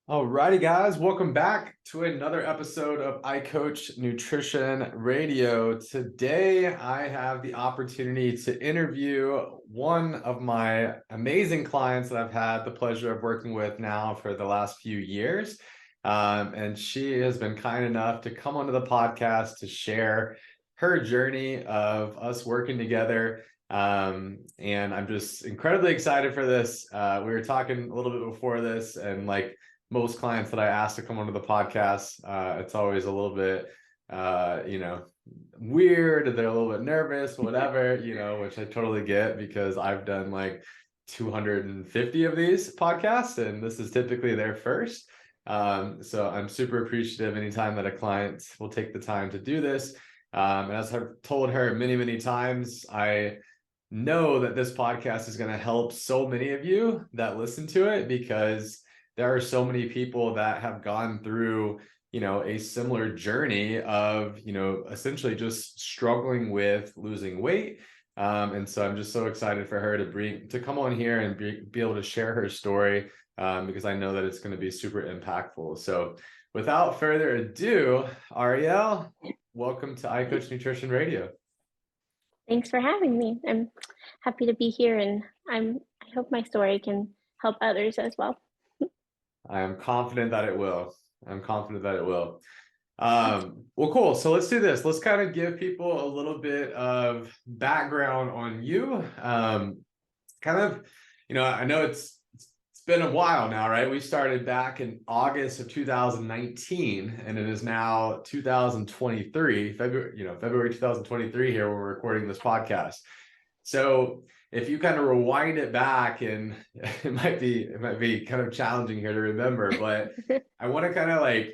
Alrighty, guys, welcome back to another episode of I Coach Nutrition Radio. Today, I have the opportunity to interview one of my amazing clients that I've had the pleasure of working with now for the last few years. And she has been kind enough to come onto the podcast to share her journey of us working together. And I'm just incredibly excited for this. We were talking a little bit before this, and most clients that I ask to come onto the podcast, it's always a little bit, weird. They're a little bit nervous, whatever, which I totally get because I've done like 250 of these podcasts, and this is typically their first. So I'm super appreciative anytime that a client will take the time to do this. And as I've told her many, many times, I know that this podcast is going to help so many of you that listen to it because there are so many people that have gone through, a similar journey of, essentially just struggling with losing weight. And so I'm just so excited for her to come on here and be able to share her story, because I know that it's going to be super impactful. So without further ado, Ariel, welcome to I Coach Nutrition Radio. Thanks for having me. I'm happy to be here, and I hope my story can help others as well. I am confident that it will. Well, cool. So let's do this. Let's kind of give people a little bit of background on you. I know it's been a while now, right? We started back in August of 2019, and it is now 2023, February 2023 here when we're recording this podcast. So if you kind of rewind it back, and it might be kind of challenging here to remember, but I want to kind of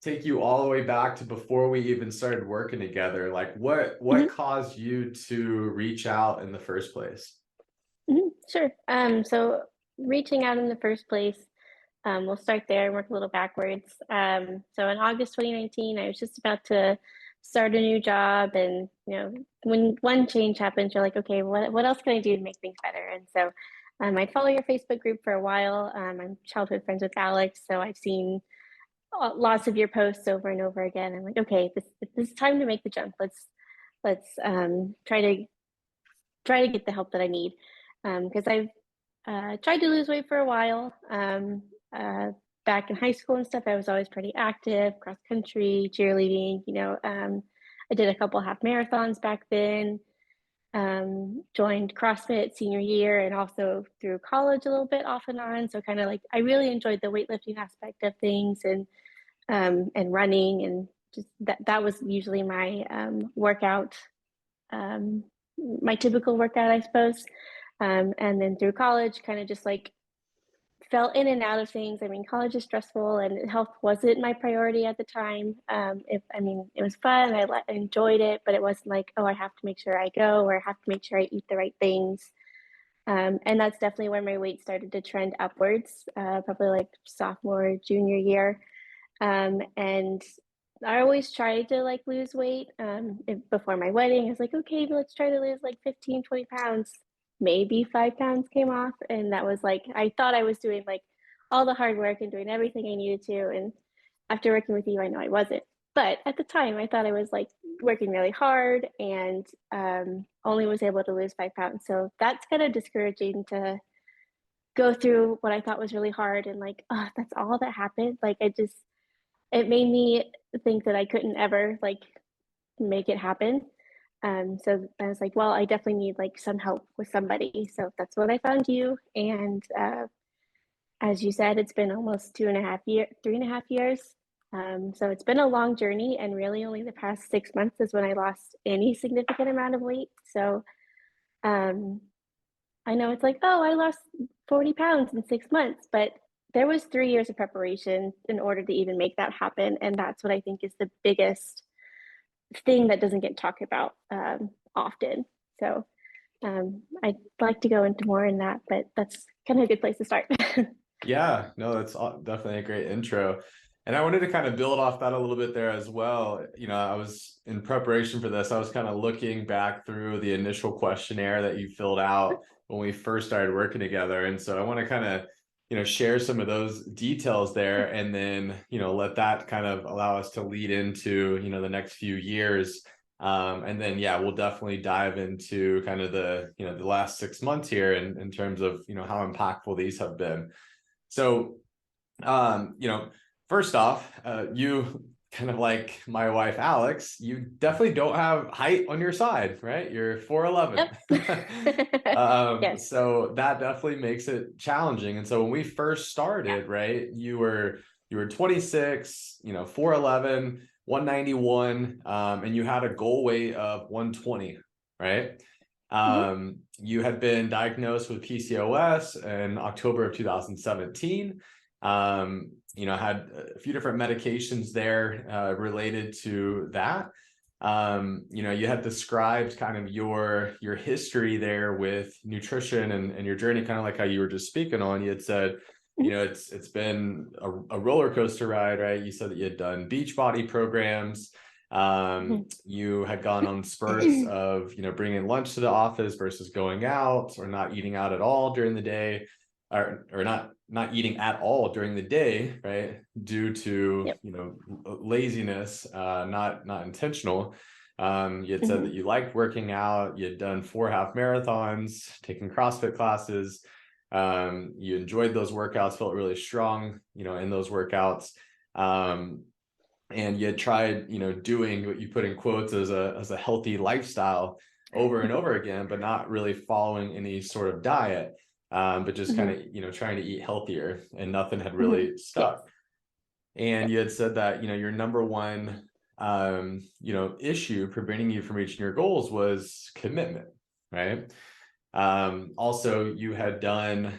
take you all the way back to before we even started working together. Like what caused you to reach out in the first place? Sure. So reaching out in the first place, we'll start there and work a little backwards. So in August 2019, I was just about to start a new job, and when one change happens, you're like, okay, what else can I do to make things better? And so I'd follow your Facebook group for a while. I'm childhood friends with Alex, so I've seen lots of your posts over and over again. I'm like, okay, this is time to make the jump. Let's try to get the help that I need, because I've tried to lose weight for a while. Back in high school and stuff, I was always pretty active, cross country, cheerleading. I did a couple half marathons back then. Joined CrossFit senior year, and also through college a little bit off and on. So kind of I really enjoyed the weightlifting aspect of things, and running, and just that was usually my workout, my typical workout, I suppose. And then through college, kind of just fell in and out of things. I mean, college is stressful, and health wasn't my priority at the time. It was fun. I enjoyed it, but it wasn't like, oh, I have to make sure I go, or I have to make sure I eat the right things. And that's definitely when my weight started to trend upwards, probably like sophomore, junior year. And I always tried to lose weight. Before my wedding, I was like, okay, let's try to lose 15, 20 pounds. Maybe 5 pounds came off. And that was I thought I was doing all the hard work and doing everything I needed to. And after working with you, I know I wasn't. But at the time, I thought I was working really hard, and only was able to lose 5 pounds. So that's kind of discouraging to go through what I thought was really hard, and oh, that's all that happened. It made me think that I couldn't ever make it happen. So I was like, well, I definitely need some help with somebody. So that's when I found you. And as you said, it's been almost 3.5 years. So it's been a long journey, and really only the past 6 months is when I lost any significant amount of weight. So I know it's oh, I lost 40 pounds in 6 months, but there was 3 years of preparation in order to even make that happen. And that's what I think is the biggest thing that doesn't get talked about often. So I'd like to go into more in that, but that's kind of a good place to start. Yeah, no, that's definitely a great intro. And I wanted to kind of build off that a little bit there as well. I was in preparation for this, I was kind of looking back through the initial questionnaire that you filled out when we first started working together. And so I want to kind of share some of those details there, and then, let that kind of allow us to lead into, the next few years. And then, yeah, we'll definitely dive into kind of the last 6 months here in terms of, how impactful these have been. So, first off, you kind of like my wife, Alex, you definitely don't have height on your side, right? You're 4'11". Yep. Yes. So that definitely makes it challenging. And so when we first Yeah. started, right, you were 26, 4'11", 191, and you had a goal weight of 120, right? Hmm. You had been diagnosed with PCOS in October of 2017. Had a few different medications there related to that. You had described kind of your history there with nutrition and your journey, kind of like how you were just speaking on. You had said, Hmm. it's been a roller coaster ride, right? You said that you had done Beachbody programs. Hmm. You had gone on spurts of, bringing lunch to the office versus going out, or not eating out at all during the day, or not eating at all during the day, right? Due to, Yep. laziness, not intentional. You had said Hmm. that you liked working out. You had done 4 half marathons, taken CrossFit classes. You enjoyed those workouts, felt really strong, in those workouts. And you had tried, doing what you put in quotes as a healthy lifestyle over and over again, but not really following any sort of diet, but just kind Hmm. of, trying to eat healthier, and nothing had Hmm. really Yes. stuck. And Yep. you had said that, your number one, issue preventing you from reaching your goals was commitment, right? Also, you had done,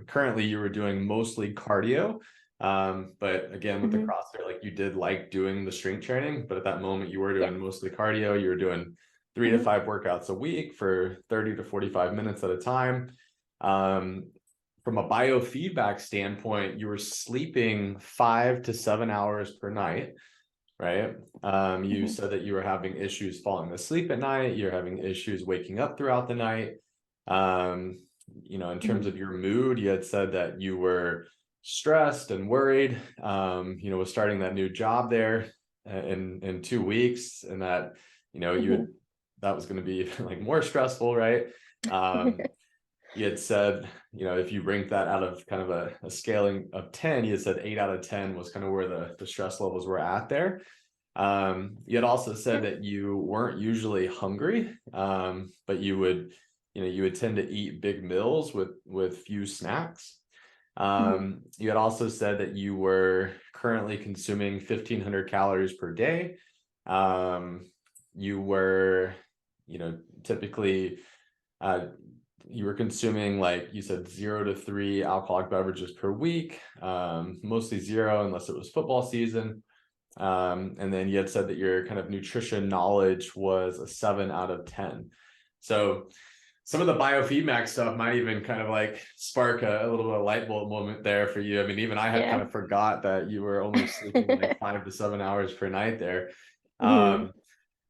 currently you were doing mostly cardio. But again, with the Hmm. CrossFit, like, you did like doing the strength training, but at that moment you were Yes. doing mostly cardio. You were doing 3 to 5 workouts a week for 30 to 45 minutes at a time. Um, from a biofeedback standpoint, you were sleeping 5 to 7 hours per night, right? You Hmm. said that you were having issues falling asleep at night. You're having issues waking up throughout the night. Um, in Hmm. terms of your mood, you had said that you were stressed and worried, with starting that new job there in 2 weeks, and that, you Hmm. would, that was going to be like more stressful, right? Um, you had said, if you rank that out of kind of a scaling of 10, you had said 8 out of 10 was kind of where the stress levels were at there. You had also said Yep. that you weren't usually hungry, but you would tend to eat big meals with few snacks. Hmm. You had also said that you were currently consuming 1,500 calories per day. You were, typically, uh, you were consuming, like you said, 0 to 3 alcoholic beverages per week, mostly zero unless it was football season. And then you had said that your kind of nutrition knowledge was a 7 out of 10. So some of the biofeedback stuff might even kind of like spark a little bit of light bulb moment there for you. I mean, even I had kind Yeah. of forgot that you were only sleeping like 5 to 7 hours per night there. Hmm.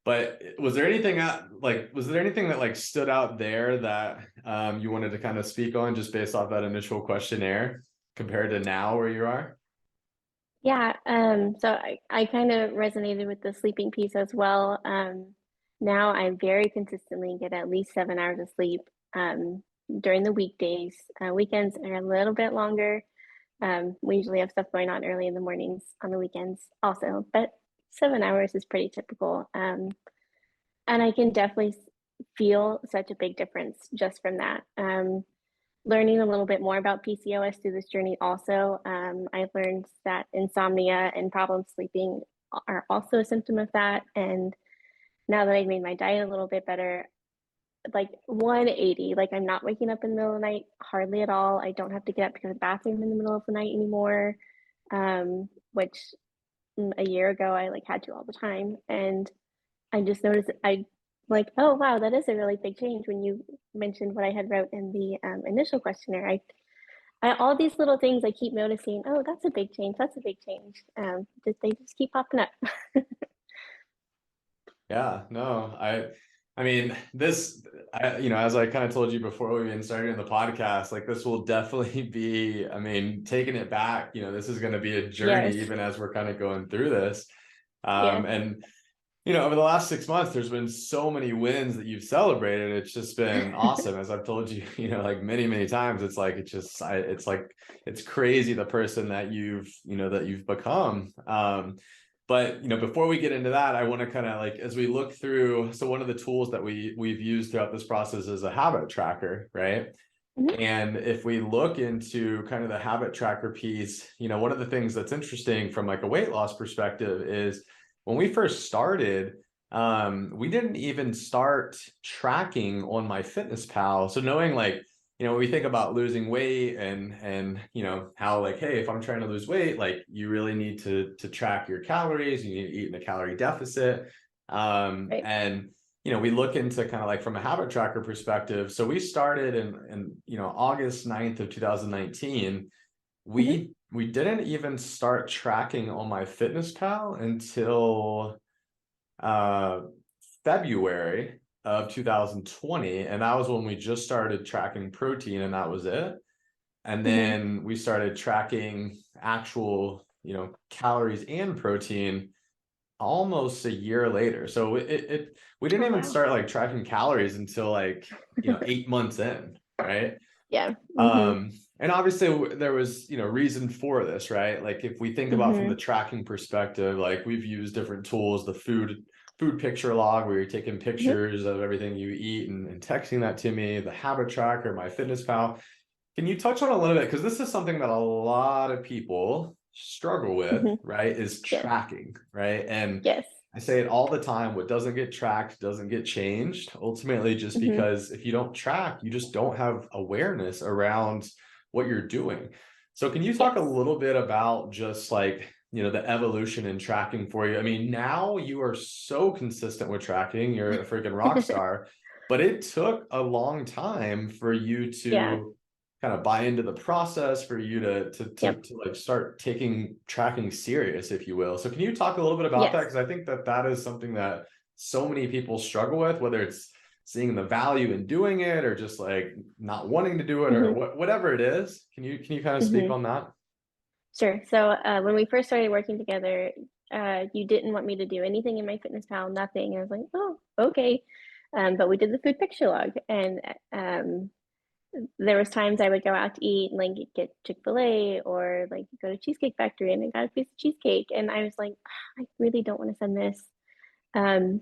But was there anything that like stood out there that you wanted to kind of speak on, just based off that initial questionnaire, compared to now where you are? Yeah, so I kind of resonated with the sleeping piece as well. Now I very consistently get at least 7 hours of sleep during the weekdays. Weekends are a little bit longer. We usually have stuff going on early in the mornings on the weekends also, but 7 hours is pretty typical. And I can definitely feel such a big difference just from that. Learning a little bit more about PCOS through this journey also, I've learned that insomnia and problem sleeping are also a symptom of that. And now that I've made my diet a little bit better, like 180, like I'm not waking up in the middle of the night hardly at all. I don't have to get up to go to the bathroom in the middle of the night anymore, which a year ago I like had to all the time. And I just noticed I like, oh wow, that is a really big change when you mentioned what I had wrote in the initial questionnaire. All these little things I keep noticing. Oh, that's a big change. That's a big change. They just keep popping up. Yeah, no, I mean, as I kind of told you before we even started in the podcast, like this will definitely be, I mean, taking it back, this is going to be a journey Yes. even as we're kind of going through this. Yes. And over the last 6 months, there's been so many wins that you've celebrated. It's just been awesome. As I've told you, like many, many times, it's like, it's crazy the person that you've become. But before we get into that, I want to kind of like, as we look through, so one of the tools that we've used throughout this process is a habit tracker, right? Mhm. And if we look into kind of the habit tracker piece, one of the things that's interesting from like a weight loss perspective is when we first started, we didn't even start tracking on MyFitnessPal. So knowing like, when we think about losing weight and how like, hey, if I'm trying to lose weight, like you really need to track your calories, you need to eat in a calorie deficit. Right. And we look into kind of like from a habit tracker perspective. So we started in August 9th of 2019. Mhm. We didn't even start tracking on MyFitnessPal until uh February of 2020. And that was when we just started tracking protein, and that was it. And Mhm. then we started tracking actual, calories and protein almost a year later. So we didn't Oh, even wow. start like tracking calories until like, 8 months in, right? Yeah. Mhm. Um, and obviously there was, reason for this, right? Like if we think about from the Mhm. tracking perspective, like we've used different tools, the food picture log where you're taking Mhm. pictures of everything you eat and texting that to me, the habit tracker, MyFitnessPal. Can you touch on a little bit? Because this is something that a lot of people struggle with, Mhm. right? Is Yes. tracking, right? And Yes. I say it all the time, what doesn't get tracked doesn't get changed. Ultimately, just Mhm. because if you don't track, you just don't have awareness around what you're doing. So can you talk a Yes. little bit about just like, the evolution in tracking for you? I mean, now you are so consistent with tracking, you're a freaking rock star, but it took a long time for you Yeah. to kind of buy into the process, for you Yep. to like start taking tracking serious, if you will. So can you talk a little bit about that? Yes. Because I think that is something that so many people struggle with, whether it's seeing the value in doing it or just like not wanting to do it or Mhm. whatever it is. Can you kind of speak Mhm. on that? Sure. So when we first started working together, you didn't want me to do anything in MyFitnessPal, nothing. I was like, oh, okay. But we did the food picture log, and um, there was times I would go out to eat and like get Chick-fil-A or like go to Cheesecake Factory and I got a piece of cheesecake, and I was like, I really don't want to send this.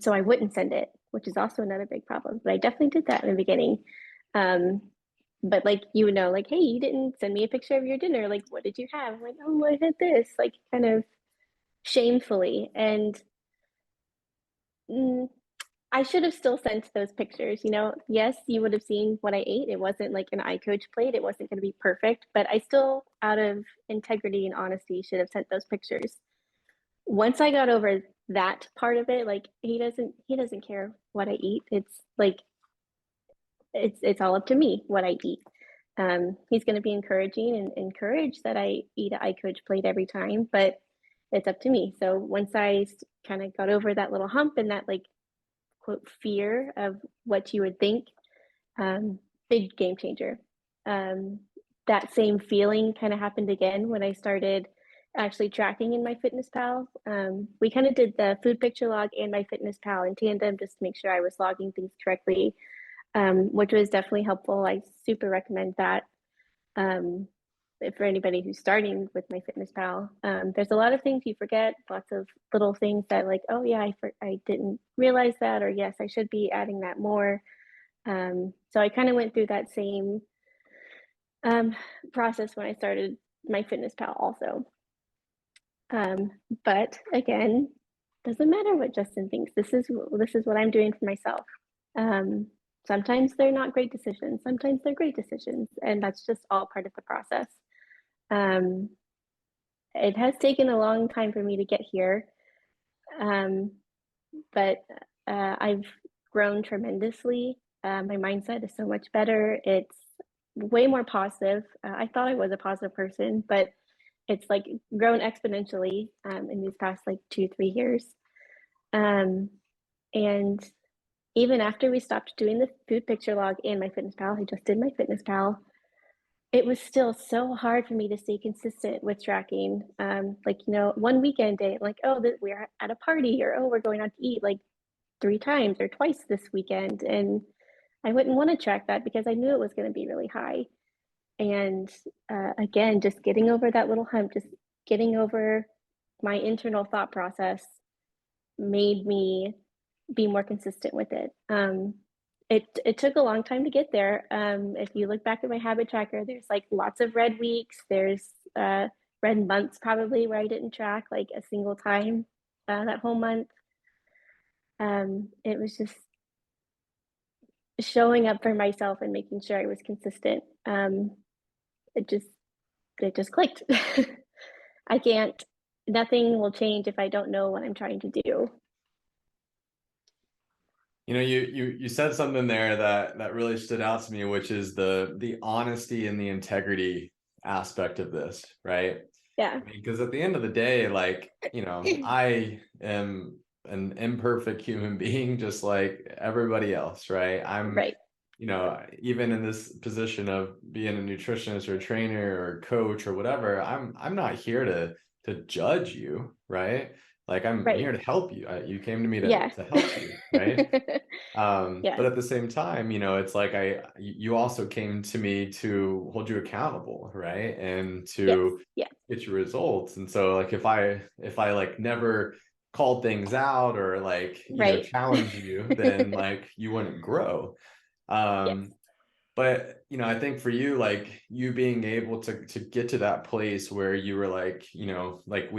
So I wouldn't send it, which is also another big problem. But I definitely did that in the beginning. Um, but like like, hey, you didn't send me a picture of your dinner. Like, what did you have? I'm like, oh, I had this. Like, kind of shamefully, and mm, I should have still sent those pictures. Yes, you would have seen what I ate. It wasn't like an iCoach plate. It wasn't going to be perfect, but I still, out of integrity and honesty, should have sent those pictures. Once I got over that part of it, like he doesn't care what I eat. It's like it's all up to me what I eat. He's going to be encouraging and encourage that I eat an iCoach plate every time, but it's up to me. So once I kind of got over that little hump and that like quote fear of what you would think, um, big game changer. Um, that same feeling kind of happened again when I started actually tracking in MyFitnessPal. We kind of did the food picture log and MyFitnessPal in tandem just to make sure I was logging things correctly, which was definitely helpful. I super recommend that um, for anybody who's starting with MyFitnessPal. There's a lot of things you forget, lots of little things that like, oh yeah, I didn't realize that, or yes, I should be adding that more. So I kind of went through that same um, process when I started MyFitnessPal also. Um, but again, doesn't matter what Justin thinks. This is what I'm doing for myself. Um, Sometimes they're not great decisions. Sometimes they're great decisions, and that's just all part of the process. Um, it has taken a long time for me to get here, um, but I've grown tremendously. My mindset is so much better. It's way more positive. I thought I was a positive person, but it's like grown exponentially in these past like 2, 3 years. Um, and even after we stopped doing the food picture log and MyFitnessPal, I just did MyFitnessPal, it was still so hard for me to stay consistent with tracking. Like, you know, one weekend day, like, oh, we're at a party, or oh, we're going out to eat like 3 times or twice this weekend. And I wouldn't want to track that because I knew it was going to be really high. And again, just getting over that little hump, just getting over my internal thought process made me be more consistent with it. It took a long time to get there. If you look back at my habit tracker, there's like lots of red weeks. There's red months probably where I didn't track like a single time that whole month. It was just showing up for myself and making sure I was consistent. It just clicked. I can't. Nothing will change if I don't know what I'm trying to do. You know, you said something there that really stood out to me, which is the honesty and the integrity aspect of this, right? Yeah. Because at the end of the day, like, you know, I am an imperfect human being just like everybody else, right? I'm, Right. you know, even in this position of being a nutritionist or a trainer or coach or whatever, I'm not here to judge you, right? Like I'm Right. here to help you. You came to me Yeah. to help you, right? Yeah. But at the same time, you know, it's like you also came to me to hold you accountable, right? And Yes. to Yeah. get your results. And so like if I like never called things out or like, you know, Right. challenge you, then like you wouldn't grow. Yes. Um, but you know, I think for you, like you being able to get to that place where you were like, you know, like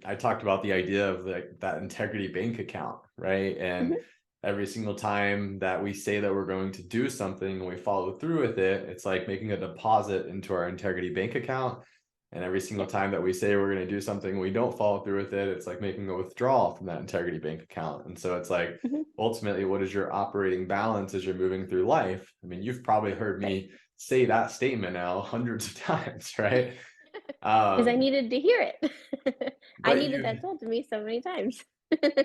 I talked about the idea of like that integrity bank account, right? And Hmm. every single time that we say that we're going to do something and we follow through with it, it's like making a deposit into our integrity bank account. And every single Yes. time that we say we're going to do something, we don't follow through with it, it's like making a withdrawal from that integrity bank account. And so it's like, Hmm. ultimately, what is your operating balance as you're moving through life? I mean, you've probably heard Right. me say that statement now hundreds of times, right? Because I Um, needed to hear it. I but needed you, that told to me so many times.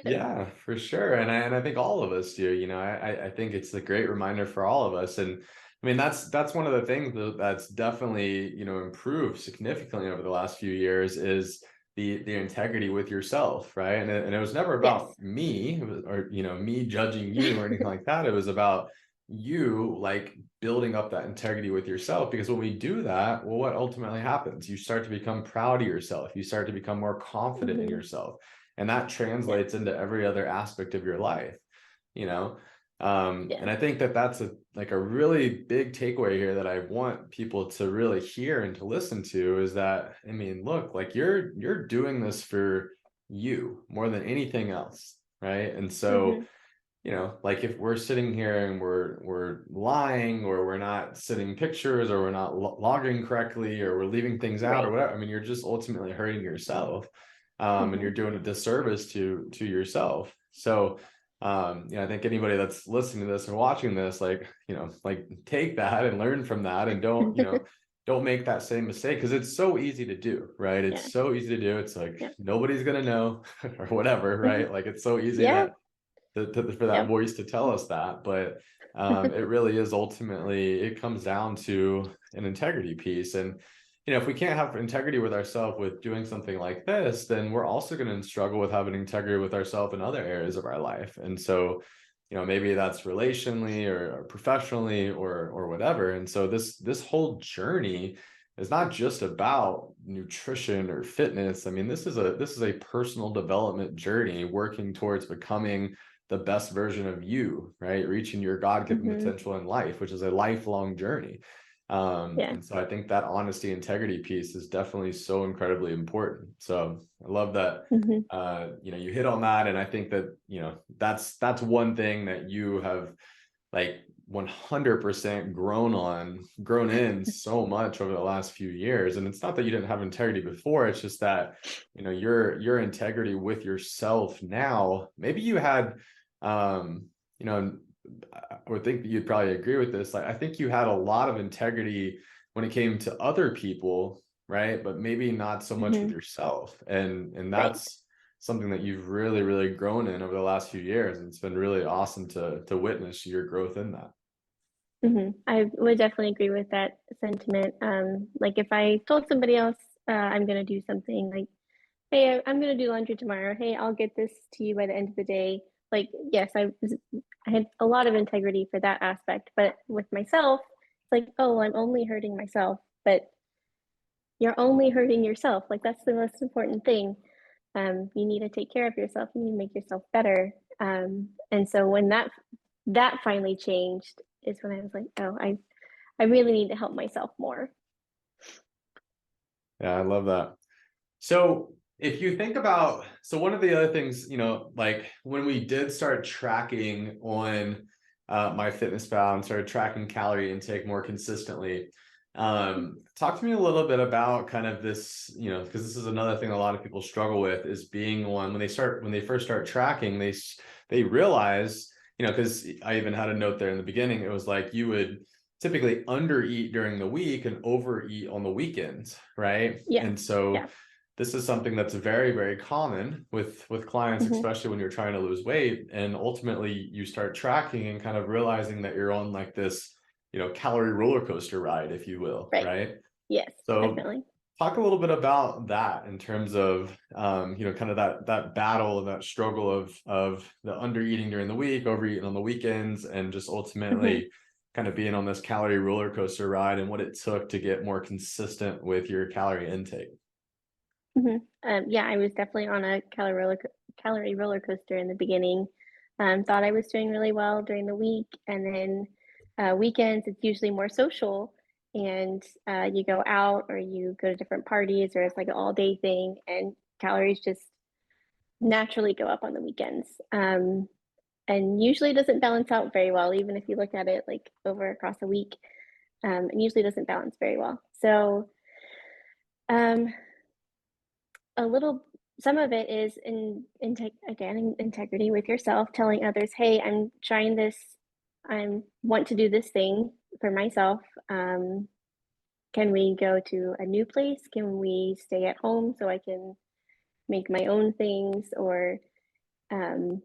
yeah, for sure. And I think all of us do, you know, I think it's a great reminder for all of us. And I mean, that's one of the things that's definitely, you know, improved significantly over the last few years is the integrity with yourself, right? And it was never Yes. about me or, you know, me judging you or anything like that. It was about you like building up that integrity with yourself, because when we do that, well, what ultimately happens? You start to become proud of yourself. You start to become more confident in Hmm. yourself, and that Yeah. translates into every other aspect of your life, you know. Yeah. And I think that that's a really big takeaway here that I want people to really hear and to listen to is that, I mean, look, like you're doing this for you more than anything else, right? And so, Hmm. you know, like if we're sitting here and we're lying, or we're not sending pictures, or we're not logging correctly, or we're leaving things out or Right. whatever, I mean, you're just ultimately hurting yourself. And Hmm. you're doing a disservice to yourself. So you know, I think anybody that's listening to this or watching this, like, you know, like take that and learn from that, and don't, you know, don't make that same mistake, because it's so easy to do, right? Yeah. It's so easy to do. It's like Yeah. nobody's gonna know or whatever, Hmm. right? Like it's so easy Yeah. for that Yep. voice to tell us that. But it really is ultimately, it comes down to an integrity piece. And you know, if we can't have integrity with ourselves with doing something like this, then we're also going to struggle with having integrity with ourselves in other areas of our life. And so, you know, maybe that's relationally or professionally or whatever. And so this whole journey is not just about nutrition or fitness. I mean, this is a personal development journey working towards becoming the best version of you, right? Reaching your God-given Hmm. potential in life, which is a lifelong journey. Yeah. And so I think that honesty integrity piece is definitely so incredibly important. So I love that Hmm. you know, you hit on that. And I think that, you know, that's one thing that you have like 100% grown in so much over the last few years. And it's not that you didn't have integrity before, it's just that, you know, your integrity with yourself now, maybe you had you know, I would think that you'd probably agree with this. Like, I think you had a lot of integrity when it came to other people, right? But maybe not so much with Hmm. yourself. And Right. that's something that you've really, really grown in over the last few years. And it's been really awesome to witness your growth in that. I would definitely agree with that sentiment. Like if I told somebody else I'm going to do something like, hey, I'm going to do laundry tomorrow. Hey, I'll get this to you by the end of the day. Like, yes, I had a lot of integrity for that aspect, but with myself, it's like, oh, I'm only hurting myself, but you're only hurting yourself. Like that's the most important thing. You need to take care of yourself. You need to make yourself better. And so when that finally changed is when I was like, oh, I really need to help myself more. Yeah, I love that. So if you think about, so one of the other things, like when we did start tracking on MyFitnessPal and started tracking calorie intake more consistently, talk to me a little bit about kind of this, because this is another thing a lot of people struggle with is being on when they first start tracking, they realize, because I even had a note there in the beginning, it was like you would typically undereat during the week and overeat on the weekends, right? Yeah. And so Yeah. this is something that's very, very common with clients, Hmm. especially when you're trying to lose weight. And ultimately you start tracking and kind of realizing that you're on like this, calorie roller coaster ride, if you will, Right. right? Yes, So definitely. talk a little bit about that in terms of kind of that battle and that struggle of the under eating during the week, overeating on the weekends, and just Hmm. ultimately kind of being on this calorie roller coaster ride and what it took to get more consistent with your calorie intake. Hmm. Yeah, I was definitely on a calorie roller coaster in the beginning. Thought I was doing really well during the week, and then weekends it's usually more social, and you go out or you go to different parties, or it's like an all day thing, and calories just naturally go up on the weekends. And usually doesn't balance out very well, even if you look at it like over across a week. It usually doesn't balance very well. So um, a little some of it is in integrity with yourself, telling others, hey, I'm trying this, I want to do this thing for myself. Can we go to a new place? Can we stay at home so I can make my own things, um,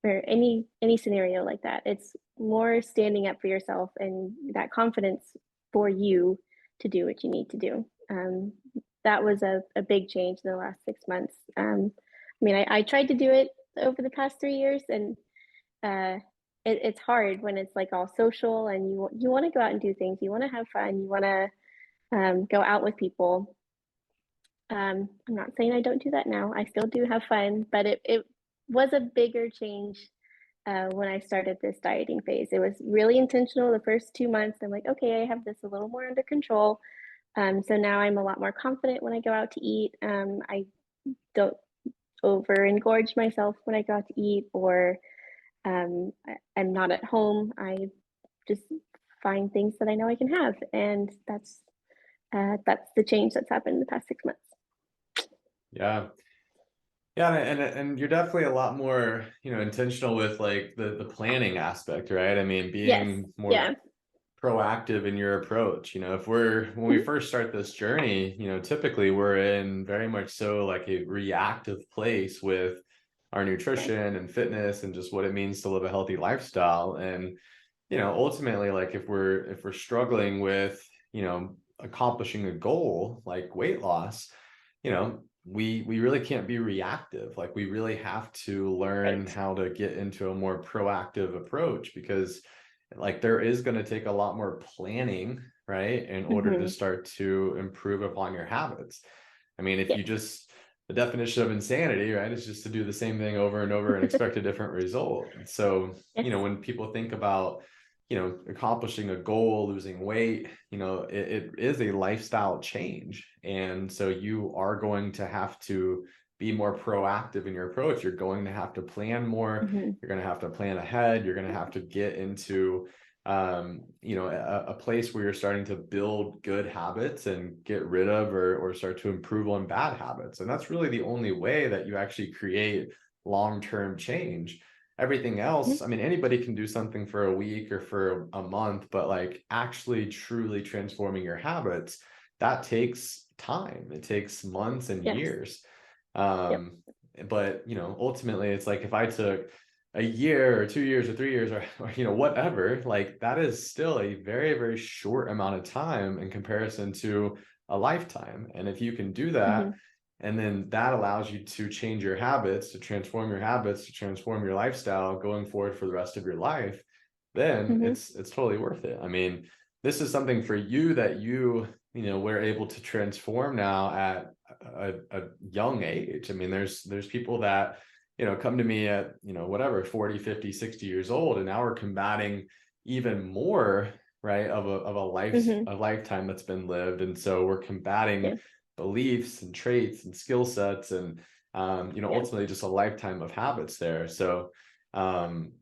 or any scenario like that? It's more standing up for yourself and that confidence for you to do what you need to do. That was a big change in the last 6 months. I mean, I tried to do it over the past 3 years, and uh, it's hard when it's like all social and you want to go out and do things. You want to have fun. You want to go out with people. I'm not saying I don't do that now. I still do have fun, but it was a bigger change when I started this dieting phase. It was really intentional the first 2 months. I'm like, okay, I have this a little more under control. So now I'm a lot more confident when I go out to eat. I don't over engorge myself when I go out to eat, or I'm not at home. I just find things that I know I can have, and that's the change that's happened in the past 6 months. Yeah. Yeah, and you're definitely a lot more, intentional with like the planning aspect, right? I mean, Yes. being more Yeah. proactive in your approach. If when we Mhm. first start this journey, typically we're in very much so like a reactive place with our Yes. nutrition and fitness and just what it means to live a healthy lifestyle. And, ultimately, like if we're struggling with, accomplishing a goal like weight loss, we really can't be reactive. Like we really have to learn Right. how to get into a more proactive approach, because like there is going to take a lot more planning, right, in order to Hmm. start to improve upon your habits. I mean, if you Yes. just, the definition of insanity, right, is just to do the same thing over and over and expect a different result. So, Yes. when people think about, accomplishing a goal, losing weight, it is a lifestyle change. And so you are going to have to be more proactive in your approach. You're going to have to plan more. Hmm. You're going to have to plan ahead. You're going to have to get into a place where you're starting to build good habits and get rid of or start to improve on bad habits. And that's really the only way that you actually create long-term change. Everything else, I mean, anybody can do something for a week or for a month, but like actually truly transforming your habits, that takes time. It takes months and Yes. years. Yep. But, you know, ultimately it's like if I took a year or 2 years or 3 years or you know, whatever, like that is still a very, very short amount of time in comparison to a lifetime. And if you can do that, Hmm. and then that allows you to change your habits, to transform your habits, to transform your lifestyle going forward for the rest of your life, then Hmm. it's totally worth it. I mean, this is something for you that you know, we're able to transform now at a young age. I mean, there's people that, you know, come to me at, you know, whatever, 40, 50, 60 years old, and now we're combating even more, right, of Hmm. a lifetime that's been lived. And so we're combating Yeah. beliefs and traits and skill sets and you know, Yeah. ultimately just a lifetime of habits there. So um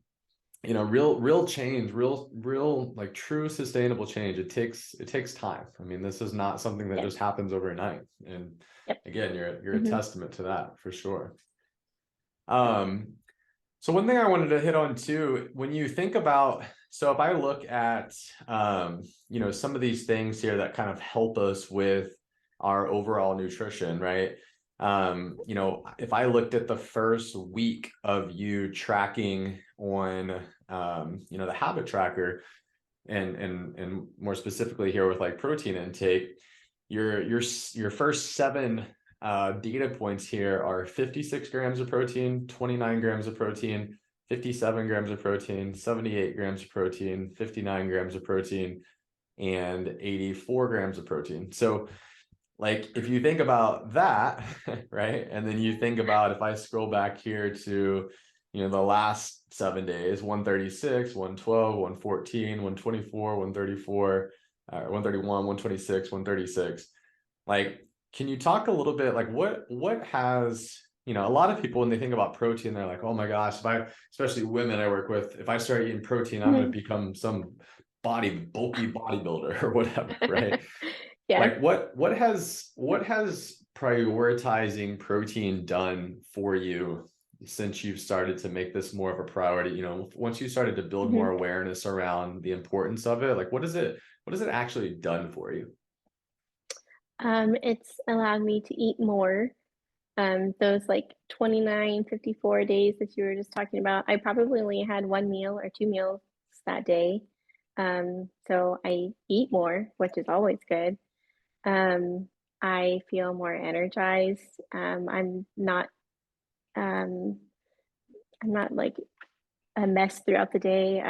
you know, real change, real like true sustainable change, it takes time. I mean, this is not something that Yeah. just happens overnight. And Yep. again, you're a Hmm. testament to that for sure. um so one thing I wanted to hit on too, when you think about, so if I look at you know, some of these things here that kind of help us with our overall nutrition, right? You know, if I looked at the first week of you tracking on you know, the habit tracker, and more specifically here with like protein intake, your first seven data points here are 56 grams of protein, 29 grams of protein, 57 grams of protein, 78 grams of protein, 59 grams of protein, and 84 grams of protein. So like if you think about that, right, and then you think about, if I scroll back here to, you know, the last 7 days, 136, 112, 114, 124, 134, 131, 126, 136. Like, can you talk a little bit like what has, you know, a lot of people when they think about protein, they're like, oh my gosh, if I, especially women I work with, if I start eating protein, I'm going to Hmm. become some bulky bodybuilder or whatever, right? Yeah. Like what has prioritizing protein done for you since you've started to make this more of a priority? You know, once you started to build more Hmm. awareness around the importance of it, like what has it actually done for you? It's allowed me to eat more. Those like 29, 54 days that you were just talking about, I probably only had one meal or two meals that day. So I eat more, which is always good. Um, I feel more energized. Um, I'm not like a mess throughout the day.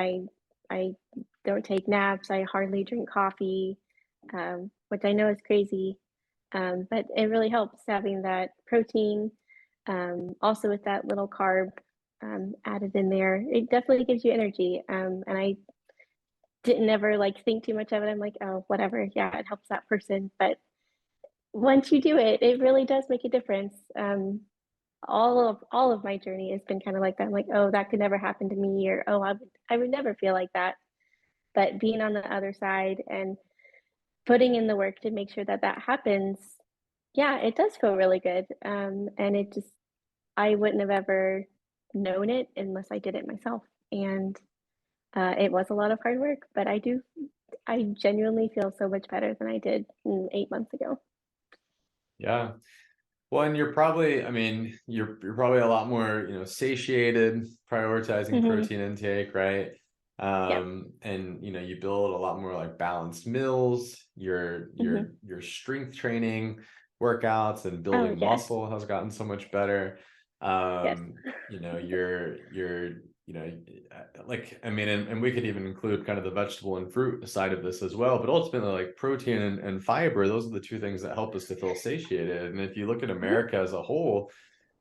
I don't take naps. I hardly drink coffee, which I know is crazy, but it really helps having that protein. Also with that little carb added in there, it definitely gives you energy. And I didn't ever like think too much of it. I'm like, oh, whatever. Yeah, it helps that person. But once you do it, it really does make a difference. All of my journey has been kind of like that. I'm like, oh, that could never happen to me, or oh, I would never feel like that. But being on the other side and putting in the work to make sure that that happens, yeah, it does feel really good. And it just, I wouldn't have ever known it unless I did it myself. And it was a lot of hard work, but I genuinely feel so much better than I did 8 months ago. Yeah. Well, and you're probably, I mean, you're probably a lot more, you know, satiated, prioritizing Hmm. protein intake, right? Yep. And you know, you build a lot more like balanced meals, Hmm. your strength training workouts and Oh, building yes. muscle has gotten so much better. Yes. You know, you know, like, I mean, and we could even include kind of the vegetable and fruit side of this as well, but ultimately like protein and fiber, those are the two things that help us to feel satiated. And if you look at Hmm. America as a whole,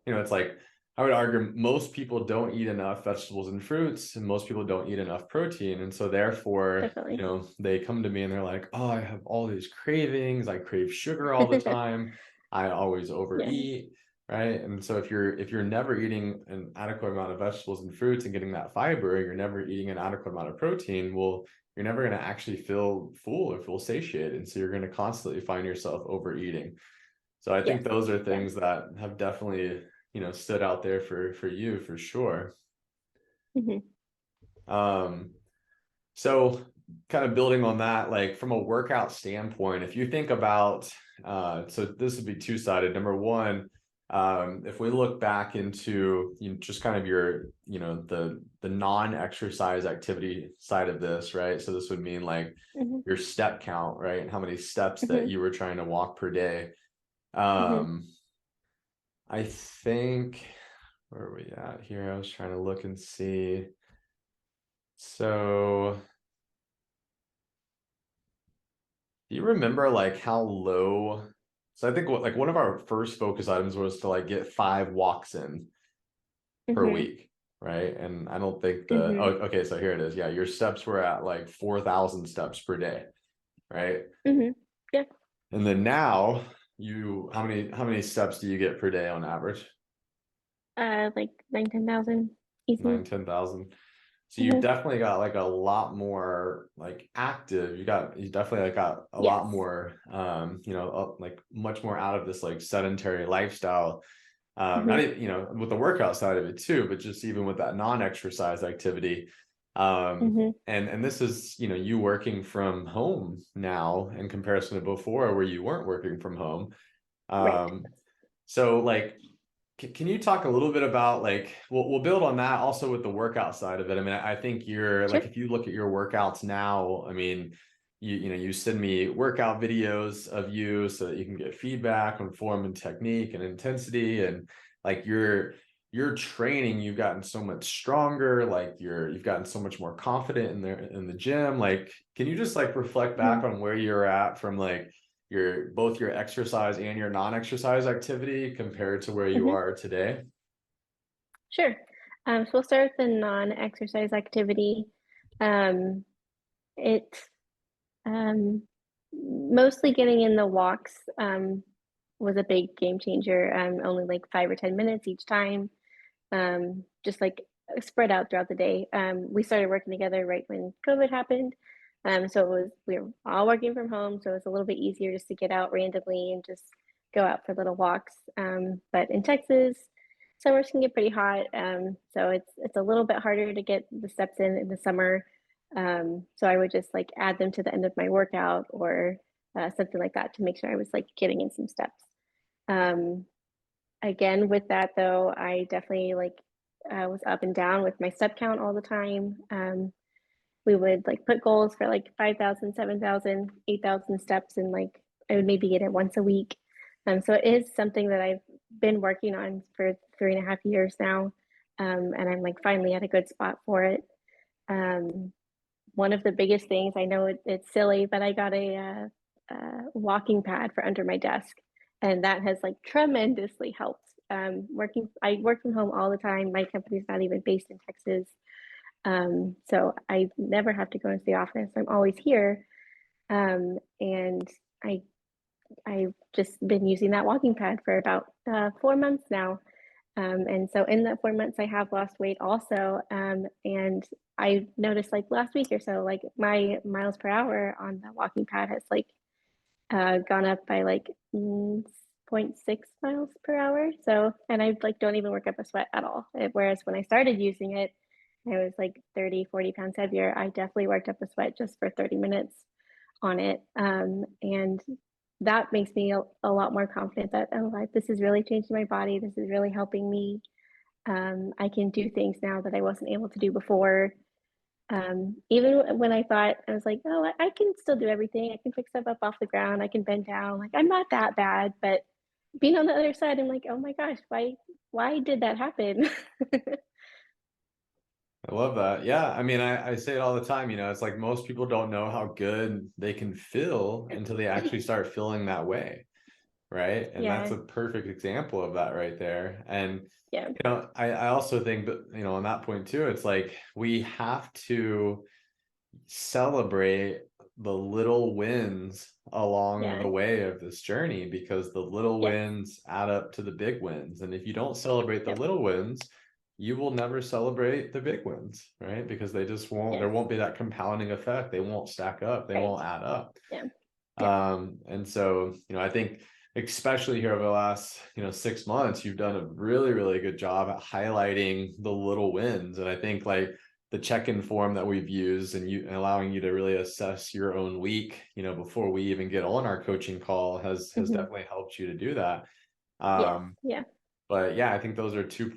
you know, it's like, I would argue most people don't eat enough vegetables and fruits, and most people don't eat enough protein. And so therefore, you Definitely. know, they come to me and they're like, oh, I have all these cravings. I crave sugar all the time. I always Yeah. overeat. Right. And so if you're never eating an adequate amount of vegetables and fruits and getting that fiber, you're never eating an adequate amount of protein. Well, you're never going to actually feel full or feel satiated. And so you're going to constantly find yourself overeating. So I Yes. think those are Yeah. things that have definitely, you know, stood out there for you for sure. Hmm. Um, so kind of building on that, like from a workout standpoint, if you think about so this would be two-sided. Number one, If we look back into just kind of your, the non-exercise activity side of this, right? So this would mean like Hmm. your step count, right? And how many steps that Hmm. you were trying to walk per day. Hmm. I think, where are we at here? I was trying to look and see. So do you remember like how low? So I think what like one of our first focus items was to like get 5 walks in per Hmm. week, right? And I don't think Hmm. okay, so here it is. Yeah, your steps were at like 4,000 steps per day, right? Hmm. Yeah. And then now how many steps do you get per day on average? Like 9, 10,000 easy. 9, 10,000. So you've Hmm. definitely got like a lot more like active. You definitely like got a Yes. lot more like much more out of this like sedentary lifestyle. Hmm. Not even, with the workout side of it too, but just even with that non-exercise activity. Hmm. And this is, you working from home now in comparison to before where you weren't working from home. Right. So like can you talk a little bit about like we'll build on that also with the workout side of it. I mean, I think you're Sure. like if you look at your workouts now, I mean, you send me workout videos of you so that you can get feedback on form and technique and intensity and like your training, you've gotten so much stronger, like you've gotten so much more confident in the gym. Like, can you just like reflect Hmm. back on where you're at from like both your exercise and your non-exercise activity compared to where you Hmm. are today? Sure. So we'll start with the non-exercise activity. Um, it um, Mostly getting in the walks was a big game changer. Only like 5 or 10 minutes each time, just like spread out throughout the day. We started working together right when COVID happened. So we were all working from home, so it was a little bit easier just to get out randomly and just go out for little walks. But in Texas, summers can get pretty hot, so it's a little bit harder to get the steps in the summer. So I would just like add them to the end of my workout or something like that to make sure I was like getting in some steps. Um, Again, with that though, I definitely like was up and down with my step count all the time. We would like put goals for like 5,000, 7,000, 8,000 steps, and like I would maybe get it once a week. So it is something that I've been working on for 3.5 years now. And I'm like finally at a good spot for it. Um, One of the biggest things, I know it's silly, but I got a walking pad for under my desk, and that has like tremendously helped. I work from home all the time. My company's not even based in Texas, so I never have to go into the office. I'm always here, and I I've just been using that walking pad for about 4 months now. And so in that 4 months, I have lost weight also. And I noticed like last week or so, like my miles per hour on the walking pad has like gone up by like zero point 0.6 miles per hour. So, and I like don't even work up a sweat at all. Whereas when I started using it, I was like 30, 40 pounds heavier. I definitely worked up a sweat just for 30 minutes on it. And that makes me a lot more confident that, oh, this is really changing my body. This is really helping me. I can do things now that I wasn't able to do before. Even when I thought I was like, oh, I can still do everything. I can pick stuff up off the ground. I can bend down. Like I'm not that bad. But being on the other side, I'm like, oh my gosh, why did that happen? I love that. Yeah. I mean, I say it all the time, it's like most people don't know how good they can feel until they actually start feeling that way. Right. And that's Yeah, a perfect example of that right there. And, yeah, I also think that, on that point too, it's like we have to celebrate the little wins along yeah, the way of this journey because the little yes, wins add up to the big wins. And if you don't celebrate the yep, little wins, you will never celebrate the big wins, right? Because they just won't, there yes, won't be that compounding effect. They won't stack up, they right, won't add up. yeah, yeah, And so, I think especially here over the last, 6 months, you've done a really, really good job at highlighting the little wins. And I think like the check-in form that we've used and allowing you to really assess your own week, before we even get on our coaching call has hmm, definitely helped you to do that. yes, Um, yeah, But yeah, I think those are two,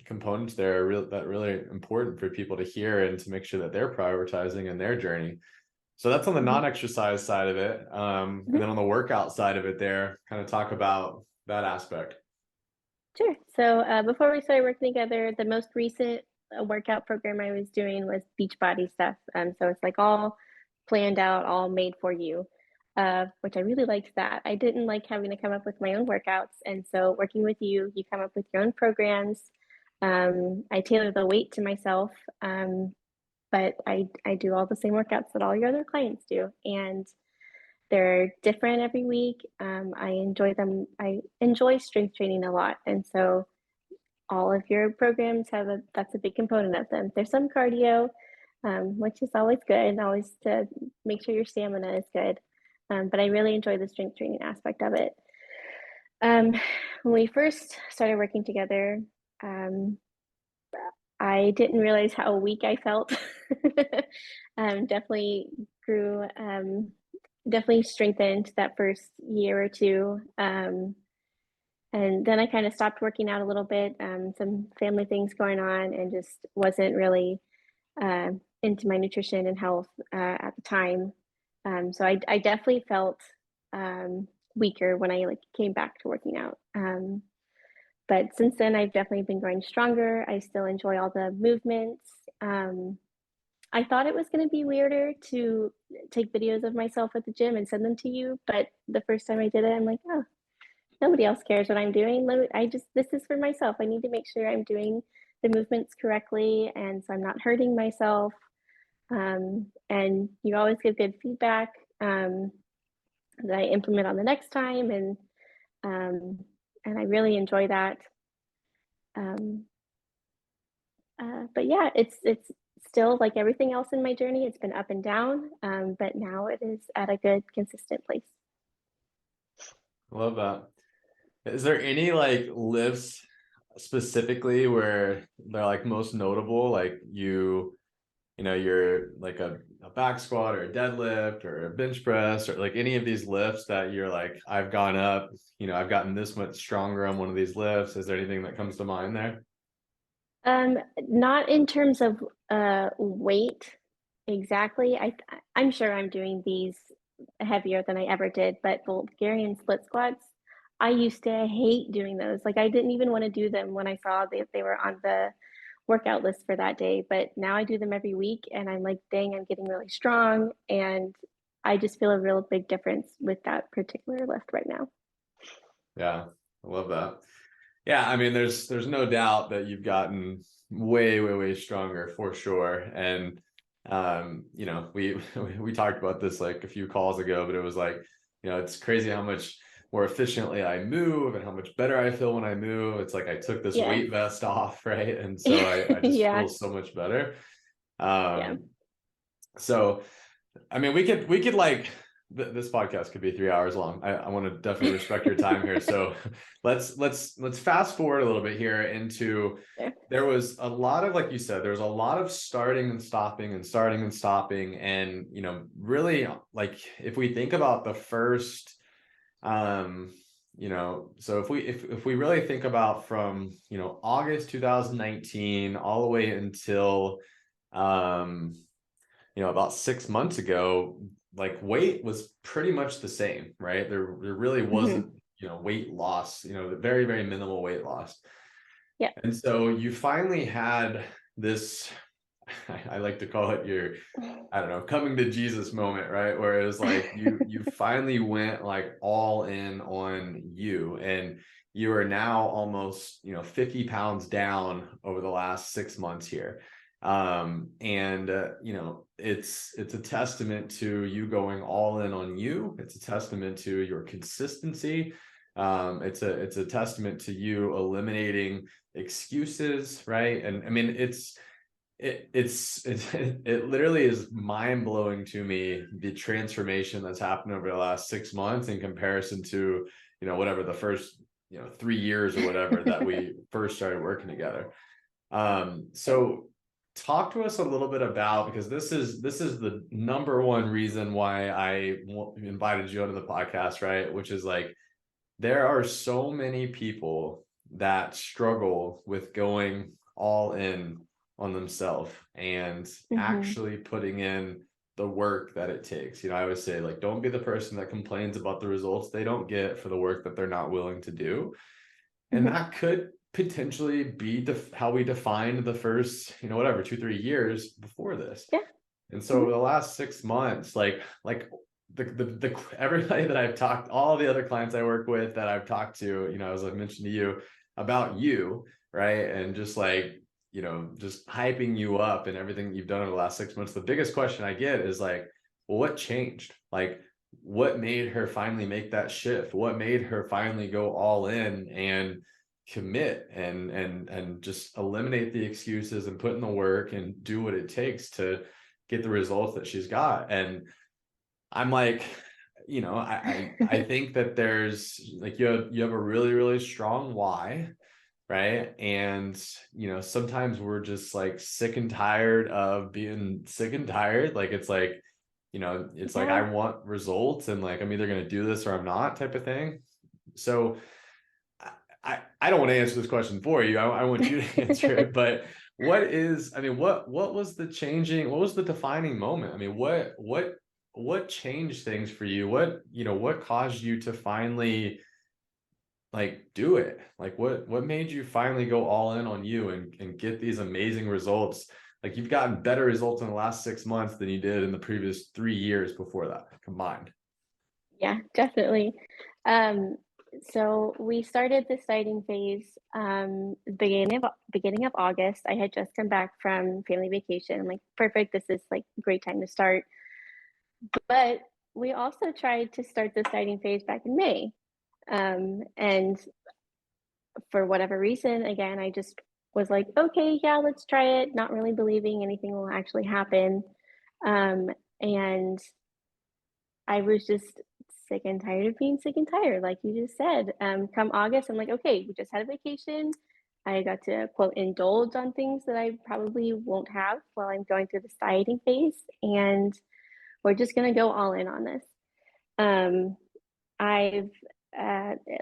components there are that really important for people to hear and to make sure that they're prioritizing in their journey. So that's on the Mhm. non-exercise side of it. And then on the workout side of it there, kind of talk about that aspect. Sure. So before we started working together, the most recent workout program I was doing was Beachbody stuff. So it's like all planned out, all made for you, which I really liked that. I didn't like having to come up with my own workouts. And so working with you, you come up with your own programs. I tailor the weight to myself, but I do all the same workouts that all your other clients do. And they're different every week. I enjoy them. I enjoy strength training a lot. And so all of your programs have that's a big component of them. There's some cardio, which is always good, and always to make sure your stamina is good. But I really enjoy the strength training aspect of it. Um, when we first started working together, um, I didn't realize how weak I felt. Definitely grew, definitely strengthened that first year or two. And then I kind of stopped working out a little bit, some family things going on, and just wasn't really into my nutrition and health at the time. So I definitely felt weaker when I like came back to working out. But since then, I've definitely been growing stronger. I still enjoy all the movements. I thought it was going to be weirder to take videos of myself at the gym and send them to you, but the first time I did it, I'm like, oh, nobody else cares what I'm doing. This is for myself. I need to make sure I'm doing the movements correctly, and so I'm not hurting myself. And you always give good feedback that I implement on the next time, um, and I really enjoy that. Um, but yeah, it's still like everything else in my journey. It's been up and down, but now it is at a good, consistent place. Love that. Is there any like lifts specifically where they're like most notable? Like you're like a back squat or a deadlift or a bench press or like any of these lifts that you're like, I've gone up, I've gotten this much stronger on one of these lifts. Is there anything that comes to mind there? Not in terms of weight exactly. I'm sure I'm doing these heavier than I ever did, but Bulgarian split squats, I used to hate doing those. Like I didn't even want to do them when I saw that they were on the workout list for that day. But now I do them every week, and I'm like, dang, I'm getting really strong, and I just feel a real big difference with that particular lift right now. Yeah, I love that. Yeah, I mean, there's no doubt that you've gotten way, way, way stronger for sure. And we we talked about this like a few calls ago, but it was like, it's crazy how much more efficiently I move and how much better I feel when I move. It's like I took this Yeah. weight vest off, right? And so I just Yeah. feel so much better. Yeah. So I mean, we could like this podcast could be 3 hours long. I want to definitely respect your time here. So let's fast forward a little bit here into Yeah. there was a lot of, like you said, there was a lot of starting and stopping and starting and stopping. And, really like if we think about the first, so if we really think about from, August 2019 all the way until, um, about 6 months ago, like weight was pretty much the same, right? There really Hmm. wasn't, weight loss, very, very minimal weight loss. Yeah. And so you finally had this, I like to call it your, I don't know, coming to Jesus moment, right? Where it was like you finally went like all in on you, and you are now almost 50 pounds down over the last 6 months here. And it's a testament to you going all in on you. It's a testament to your consistency. It's a testament to you eliminating excuses, right? And I mean it literally is mind blowing to me, the transformation that's happened over the last 6 months in comparison to whatever the first 3 years or whatever that we first started working together. Yeah. So talk to us a little bit about, because this is the number one reason why I invited you onto the podcast, right? Which is like there are so many people that struggle with going all in on themselves and actually putting in the work that it takes. I always say, like, don't be the person that complains about the results they don't get for the work that they're not willing to do. And that could potentially be how we defined the first, whatever, 2-3 years before this. Yeah. And so over the last 6 months, like the everybody that I've talked, all the other clients I work with that I've talked to, as I've mentioned to you about you, right? And just like, just hyping you up and everything you've done over the last 6 months. The biggest question I get is like, well, what changed? Like, what made her finally make that shift? What made her finally go all in and commit and just eliminate the excuses and put in the work and do what it takes to get the results that she's got? And I'm like, I think that there's like, you have a really, really strong why, right? And sometimes we're just like sick and tired of being sick and tired. Like, it's like, it's like, I want results and like, I'm either going to do this or I'm not, type of thing. So I don't want to answer this question for you. I want you to answer it. But what was the defining moment? I mean, what changed things for you? What caused you to finally like do it? Like, what made you finally go all in on you and get these amazing results? Like, you've gotten better results in the last 6 months than you did in the previous 3 years before that combined. Yeah, definitely. Um, so we started the dieting phase beginning of August. I had just come back from family vacation. I'm like, perfect, this is like a great time to start. But we also tried to start the dieting phase back in May. And for whatever reason, again, I just was like, okay, yeah, let's try it, not really believing anything will actually happen. And I was just sick and tired of being sick and tired, like you just said. Come August, I'm like, okay, we just had a vacation. I got to, quote, indulge on things that I probably won't have while I'm going through the dieting phase. And we're just going to go all in on this. Um, I've,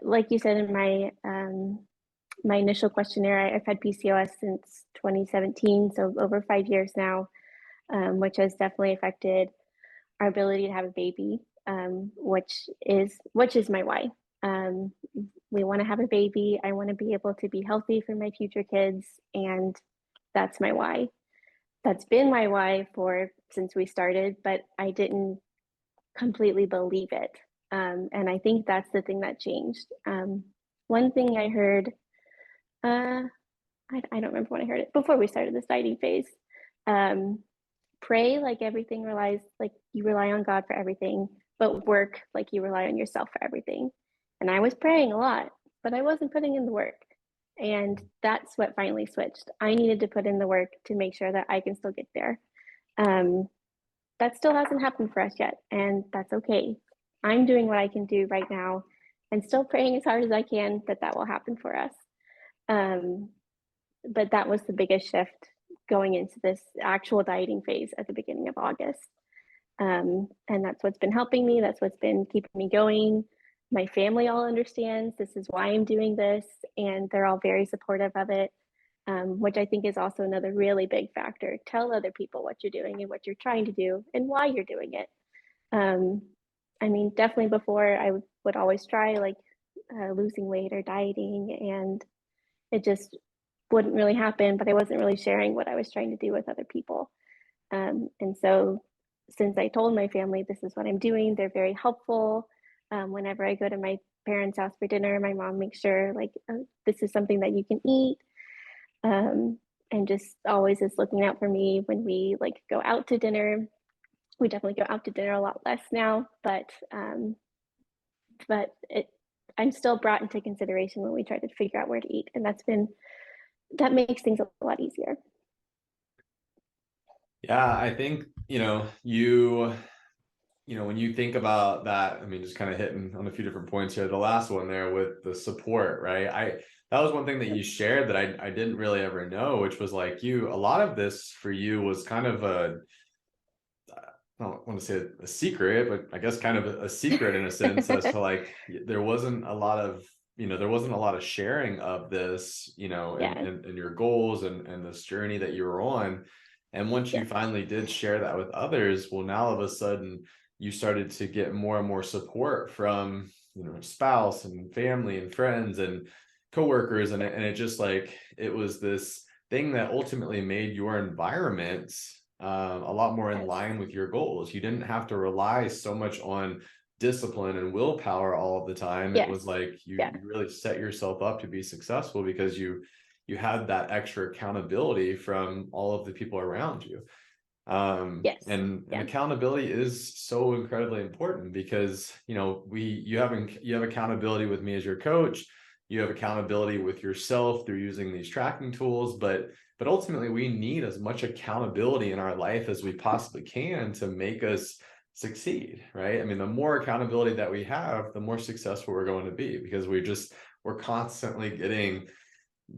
like you said in my initial questionnaire, I've had PCOS since 2017, so over 5 years now, which has definitely affected our ability to have a baby, which is my why. Um, we want to have a baby. I want to be able to be healthy for my future kids, and that's my why. That's been my why for since we started, but I didn't completely believe it. And I think that's the thing that changed. One thing I heard, I don't remember when I heard it, before we started this dieting phase. Um, Pray like everything relies, like you rely on God for everything, but work like you rely on yourself for everything. And I was praying a lot, but I wasn't putting in the work. And that's what finally switched. I needed to put in the work to make sure that I can still get there. Um, that still hasn't happened for us yet, and that's okay. I'm doing what I can do right now and still praying as hard as I can that that will happen for us. Um, but that was the biggest shift going into this actual dieting phase at the beginning of August. And that's what's been helping me. That's what's been keeping me going. My family all understands this is why I'm doing this, and they're all very supportive of it, which I think is also another really big factor. Tell other people what you're doing and what you're trying to do and why you're doing it. Um, I mean, definitely before I would always try like losing weight or dieting, and it just wouldn't really happen, but I wasn't really sharing what I was trying to do with other people. And so since I told my family this is what I'm doing, they're very helpful. Whenever I go to my parents' house for dinner, my mom makes sure like this is something that you can eat, and just always is looking out for me when we like go out to dinner. We definitely go out to dinner a lot less now, but I'm still brought into consideration when we try to figure out where to eat, and that makes things a lot easier. Yeah, I think, when you think about that, I mean, just kind of hitting on a few different points here. The last one there with the support, right? That was one thing that you shared that I didn't really ever know, which was like a lot of this for you was kind of I don't want to say a secret, but I guess kind of a secret in a sense as to like, there wasn't a lot of there wasn't a lot of sharing of this, Yeah. in your goals and this journey that you were on. And once you Yeah. finally did share that with others, well, now all of a sudden you started to get more and more support from, spouse and family and friends and coworkers. And it just like, it was this thing that ultimately made your environment a lot more in Yes. line with your goals. You didn't have to rely so much on discipline and willpower all of the time. It Yes. was like you Yeah. really set yourself up to be successful because you had that extra accountability from all of the people around you. Yes. And Yeah. accountability is so incredibly important because you have accountability with me as your coach. You have accountability with yourself through using these tracking tools, but ultimately we need as much accountability in our life as we possibly can to make us succeed, right? I mean, the more accountability that we have, the more successful we're going to be because we're constantly getting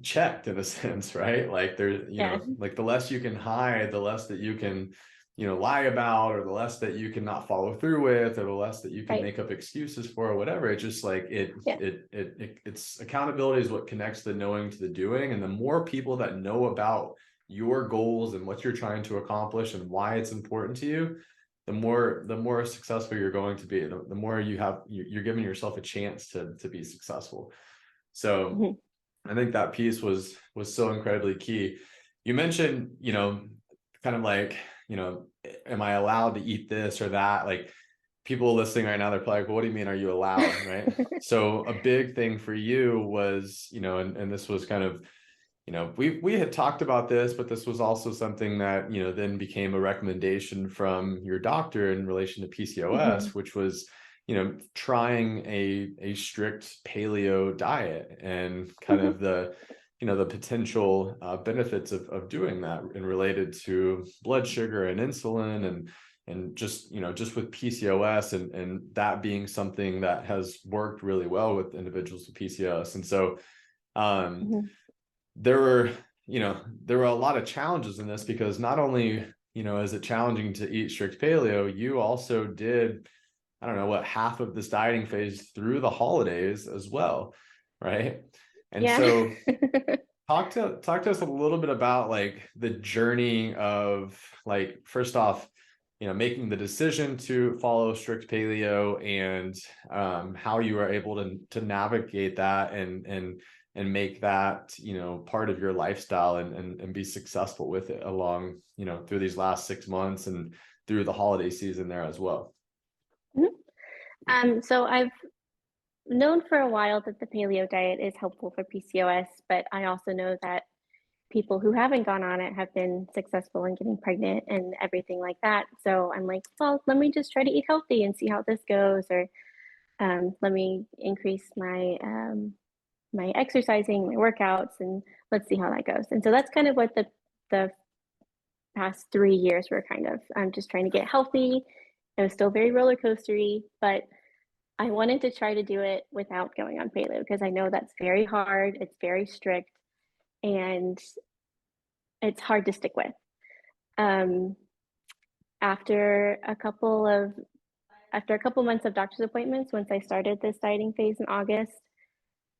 checked in a sense, right? Like there, Yeah. like the less you can hide, the less that you can, lie about, or the less that you can not follow through with, or the less that you can Right. make up excuses for, or whatever. It's just like Yeah. it's accountability is what connects the knowing to the doing. And the more people that know about your goals and what you're trying to accomplish and why it's important to you, the more successful you're going to be. The more you're giving yourself a chance to be successful. So Mhm. I think that piece was so incredibly key. You mentioned, kind of like, am I allowed to eat this or that? Like people listening right now, they're probably like, well, what do you mean, are you allowed? Right. So a big thing for you was, and this was kind of, we had talked about this, but this was also something that, then became a recommendation from your doctor in relation to Mhm. PCOS, which was, trying a strict paleo diet and kind Mhm. of the potential benefits of doing that and related to blood sugar and insulin and just with PCOS and that being something that has worked really well with individuals with PCOS. And so, um, Mhm. there were there were a lot of challenges in this because not only is it challenging to eat strict paleo, you also did, I don't know, what, half of this dieting phase through the holidays as well, right? And Yeah. so talk to us a little bit about like the journey of, like, first off, making the decision to follow strict paleo and how you were able to navigate that and make that part of your lifestyle and be successful with it along through these last 6 months and through the holiday season there as well. Mhm. So I've known for a while that the paleo diet is helpful for PCOS, but I also know that people who haven't gone on it have been successful in getting pregnant and everything like that. So I'm like, well, let me just try to eat healthy and see how this goes, or let me increase my exercising, my workouts, and let's see how that goes. And so that's kind of what the past 3 years were kind of. I'm just trying to get healthy. It was still very roller coastery, but I wanted to try to do it without going on paleo because I know that's very hard. It's very strict and it's hard to stick with. Um, after a couple of after a couple months of doctor's appointments, once I started this dieting phase in August,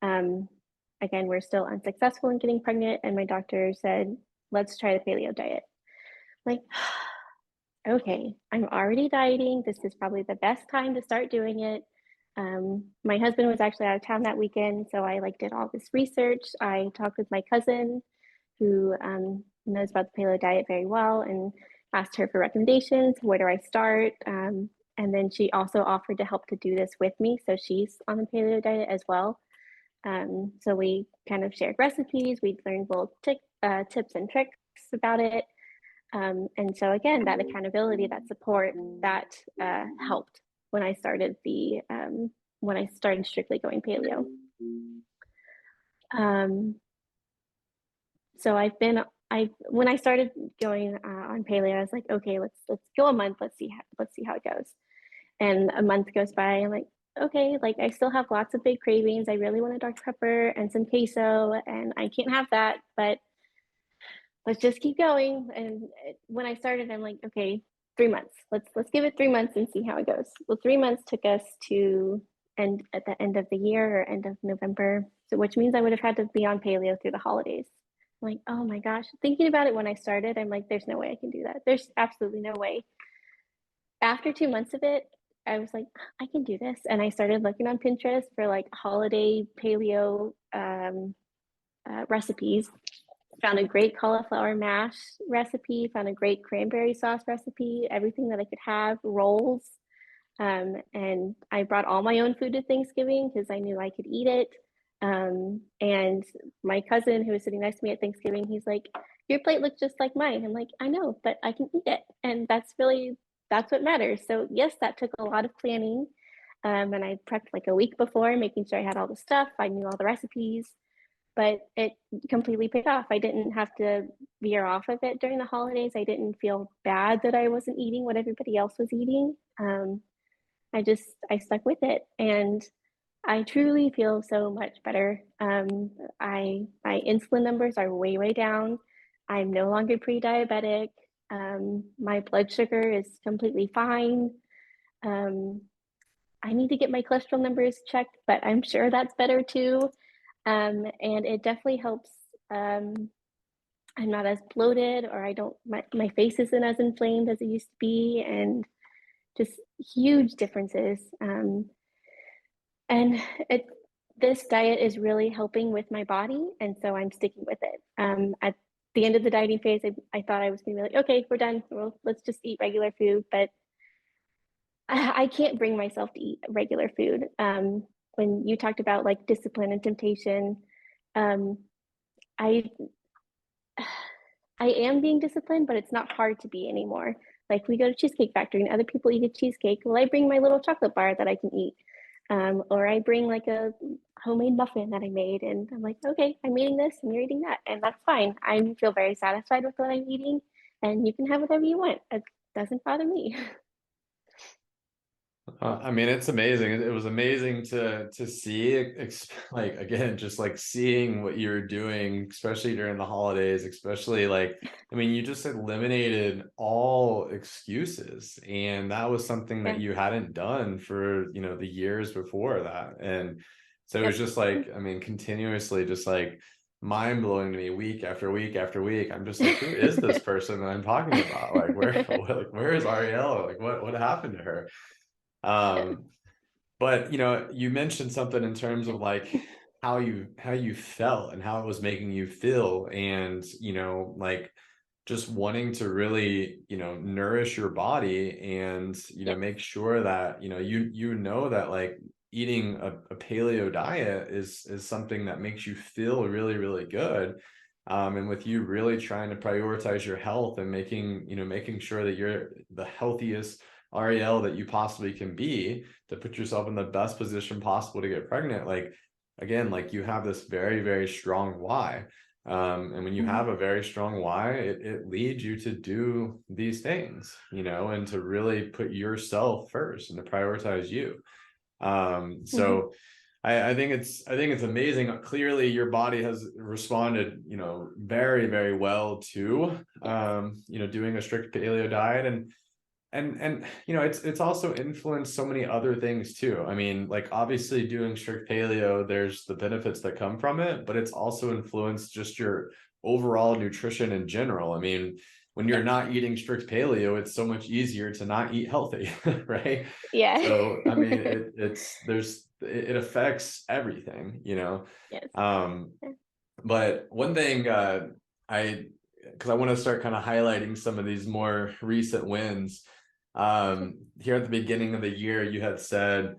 um, again, we're still unsuccessful in getting pregnant, and my doctor said, "Let's try the paleo diet." Like, okay, I'm already dieting. This is probably the best time to start doing it. My husband was actually out of town that weekend, so I like did all this research. I talked with my cousin, who knows about the paleo diet very well, and asked her for recommendations. Where do I start? And then she also offered to help to do this with me, so she's on the paleo diet as well. So we kind of shared recipes. We learned little tips and tricks about it. And so again, that accountability, that support, that helped when I started when I started strictly going paleo. Um, so I when I started going on paleo, I was like, okay, let's go a month. Let's see how it goes. And a month goes by, I'm like, okay, like I still have lots of big cravings. I really want a Dr. Pepper and some queso, and I can't have that, but let's just keep going. And when I started, I'm like, okay, 3 months. Let's give it 3 months and see how it goes. Well, 3 months took us to at the end of the year or end of November. So which means I would have had to be on paleo through the holidays. I'm like, oh my gosh. Thinking about it when I started, I'm like, there's no way I can do that. There's absolutely no way. After 2 months of it, I was like, I can do this. And I started looking on Pinterest for like holiday paleo recipes. Found a great cauliflower mash recipe, found a great cranberry sauce recipe, everything that I could have, rolls. And I brought all my own food to Thanksgiving because I knew I could eat it. And my cousin who was sitting next to me at Thanksgiving, he's like, your plate looks just like mine. I'm like, I know, but I can eat it. And that's what matters. So yes, that took a lot of planning. And I prepped like a week before, making sure I had all the stuff. I knew all the recipes, but it completely paid off. I didn't have to veer off of it during the holidays. I didn't feel bad that I wasn't eating what everybody else was eating. I stuck with it, and I truly feel so much better. My insulin numbers are way down. I'm no longer pre-diabetic. My blood sugar is completely fine. Um, I need to get my cholesterol numbers checked, but I'm sure that's better too. And it definitely helps. I'm not as bloated, or I don't, my face isn't as inflamed as it used to be, and just huge differences. And it, this diet is really helping with my body, and so I'm sticking with it. At the end of the dieting phase, I thought I was going to be like, okay, we're done. Well, let's just eat regular food, but I can't bring myself to eat regular food. When you talked about like discipline and temptation, um, I I am being disciplined, but it's not hard to be anymore. Like we go to Cheesecake Factory and other people eat a cheesecake. Well, I bring my little chocolate bar that I can eat. Or I bring like a homemade muffin that I made, and I'm like, okay, I'm eating this and you're eating that, and that's fine. I feel very satisfied with what I'm eating, and you can have whatever you want. It doesn't bother me. I mean, it's amazing. It was amazing to see, like again, just like seeing what you were doing, especially during the holidays, especially like, I mean, you just eliminated all excuses, and that was something that Yeah. you hadn't done for, the years before that. And so it was Yep. just like, I mean, continuously just like mind blowing to me week after week after week. I'm just like, who is this person that I'm talking about? Like, where is Ariella? Like, what happened to her? Yeah. Um, but you mentioned something in terms of like how you felt and how it was making you feel, and like just wanting to really nourish your body, and Yep. make sure that you know that like eating a paleo diet is something that makes you feel really really good. And with you really trying to prioritize your health and making sure that you're the healthiest Ariel that you possibly can be, to put yourself in the best position possible to get pregnant, like again, like you have this very very strong why. And when you Mhm. have a very strong why, it leads you to do these things, and to really put yourself first and to prioritize you. Mhm. So I think it's amazing. Clearly, your body has responded, very, very well to, Yes. doing a strict paleo diet, and it's also influenced so many other things too. I mean, like obviously doing strict paleo, there's the benefits that come from it, but it's also influenced just your overall nutrition in general. I mean, when you're Yes. not eating strict paleo, it's so much easier to not eat healthy, right? Yeah. So I mean, it affects everything. Yes. um Yeah. but one thing, I because I want to start kind of highlighting some of these more recent wins. Sure. Here at the beginning of the year, you had said,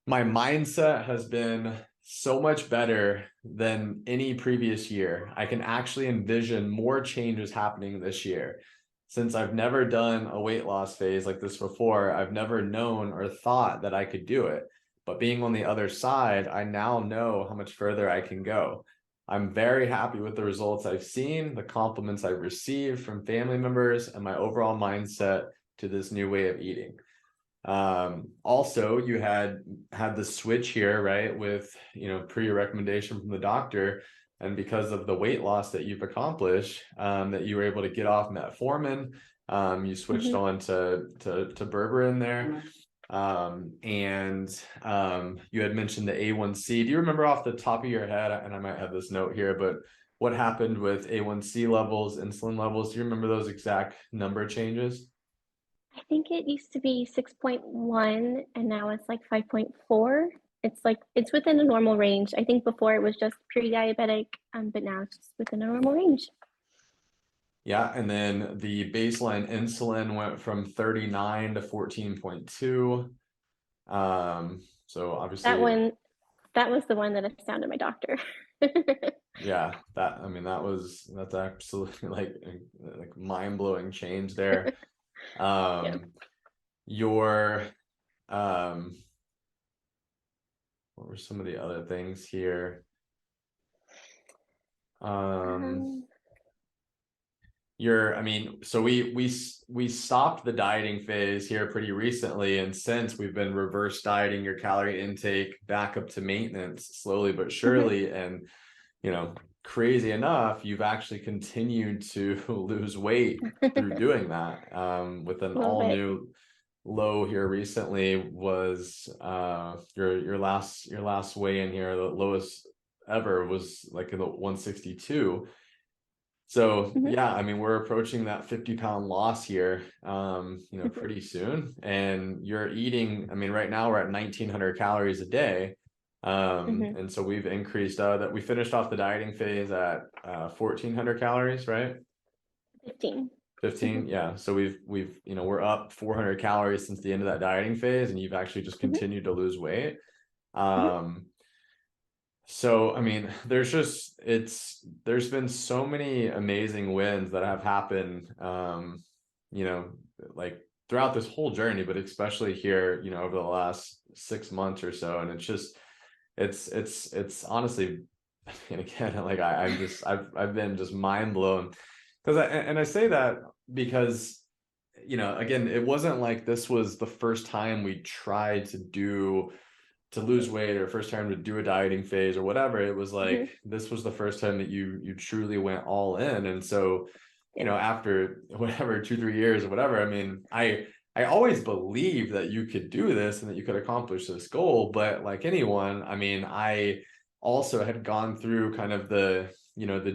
my mindset has been so much better than any previous year. I can actually envision more changes happening this year. Since I've never done a weight loss phase like this before, I've never known or thought that I could do it. But being on the other side, I now know how much further I can go. I'm very happy with the results I've seen, the compliments I've received from family members, and my overall mindset to this new way of eating. Also, you had the switch here, right, with per your recommendation from the doctor, and because of the weight loss that you've accomplished, that you were able to get off metformin. You switched Mhm. on to berberine there. You had mentioned the A1C. Do you remember off the top of your head, and I might have this note here, but what happened with A1C levels, insulin levels? Do you remember those exact number changes? I think it used to be 6.1 and now it's like 5.4. It's within a normal range. I think before it was just pre-diabetic, but now it's just within a normal range. Yeah, and then the baseline insulin went from 39 to 14.2. So That obviously, one, that was the one that I found in my doctor. yeah, I mean, that's absolutely like mind-blowing change there. Yeah. Um, your what were some of the other things here? Um, Um, I mean, so we stopped the dieting phase here pretty recently, and since we've been reverse dieting your calorie intake back up to maintenance slowly but mhm, surely, and you know, crazy enough, you've actually continued to lose weight through a doing that. With an little all bit. new low here recently was your last weigh in here, the lowest ever was like in the 162. So Mhm, yeah, I mean, we're approaching that 50-pound loss here, mhm, pretty soon. And you're eating, I mean, right now we're at 1900 calories a day. mhm. And so we've increased that we finished off the dieting phase at 1400 calories, right? 15. 15, Mhm, yeah. So we're up 400 calories since the end of that dieting phase, and you've actually just mhm, continued to lose weight. mhm, Um, so, I mean, there's been so many amazing wins that have happened, you know, like throughout this whole journey, but especially here, over the last 6 months or so. And it's honestly, and again, like I've been just mind blown because I say that because, again, it wasn't like this was the first time we tried to lose weight or first time to do a dieting phase or whatever. It was mhm. like this was the first time that you truly went all in. And so, Yeah. after whatever 2-3 years or whatever, I mean, I always believed that you could do this and that you could accomplish this goal. But like anyone, I mean, I also had gone through kind of the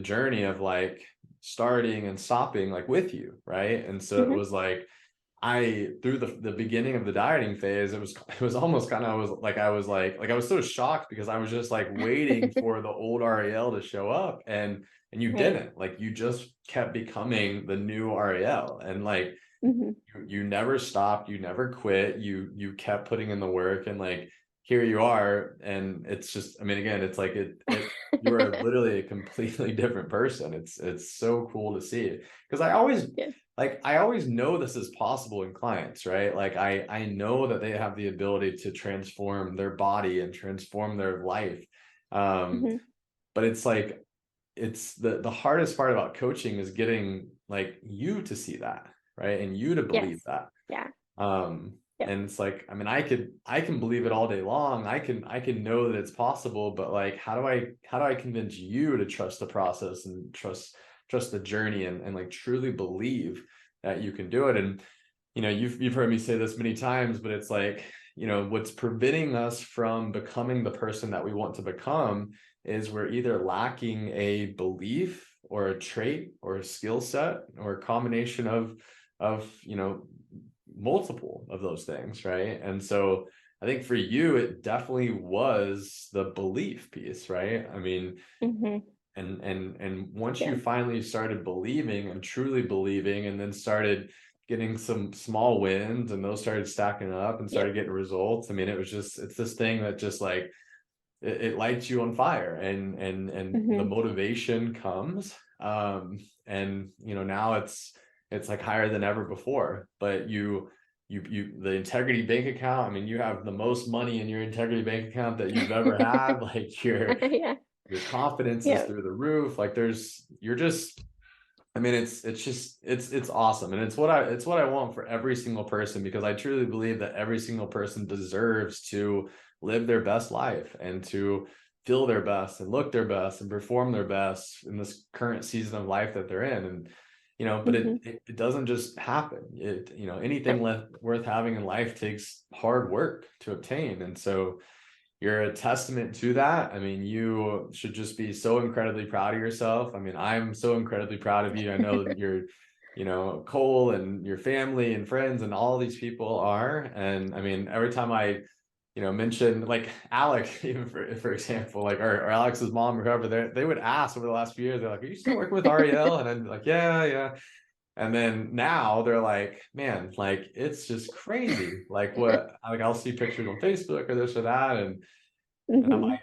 journey of like starting and stopping like with you, right? And so it Mhm. was like through the beginning of the dieting phase, it was almost kind of I was so shocked because I was just like waiting for the old REL to show up, and you Right. didn't. Like you just kept becoming the new REL, and like Mhm. you never stopped, you never quit, you kept putting in the work, and like here you are. And it's just, I mean, again, it's like it you are literally a completely different person. It's so cool to see, because Yeah. I always know this is possible in clients, right? Like I know that they have the ability to transform their body and transform their life. um Mhm. but it's like it's the hardest part about coaching is getting like you to see that, right, and you to Yes. believe that. Yeah. um Yep. and it's like, I mean, I can believe it all day long. I can know that it's possible, but like how do I convince you to trust the process and trust the journey, and like truly believe that you can do it. And you've heard me say this many times, but it's like, what's preventing us from becoming the person that we want to become is we're either lacking a belief or a trait or a skill set or a combination of multiple of those things, right? And so I think for you it definitely was the belief piece, right? I mean, Mhm. and once Yeah. you finally started believing and truly believing, and then started getting some small wins, and those started stacking up and started Yep. getting results, I mean, it's this thing that just like it lights you on fire, and the Mhm. motivation comes. And now it's like higher than ever before. But the integrity bank account, I mean, you have the most money in your integrity bank account that you've ever had. Like Yeah. your confidence is Yep. through the roof. Like you're just, I mean, it's just it's awesome. And it's what I want for every single person, because I truly believe that every single person deserves to live their best life and to feel their best and look their best and perform their best in this current season of life that they're in. And but Mm-hmm. it doesn't just happen. Anything Right. worth having in life takes hard work to obtain. And so you're a testament to that. I mean, you should just be so incredibly proud of yourself. I mean, I'm so incredibly proud of you. I know that you're, Cole and your family and friends and all these people are. And I mean, every time I, mention like Alec, even for example, like or Alex's mom or whoever, they would ask over the last few years, they're like, "Are you still working with Ariel?" And I'm like, "Yeah, yeah." And then now they're like, man, like it's just crazy. Like like I'll see pictures on Facebook or this or that, and Mm-hmm.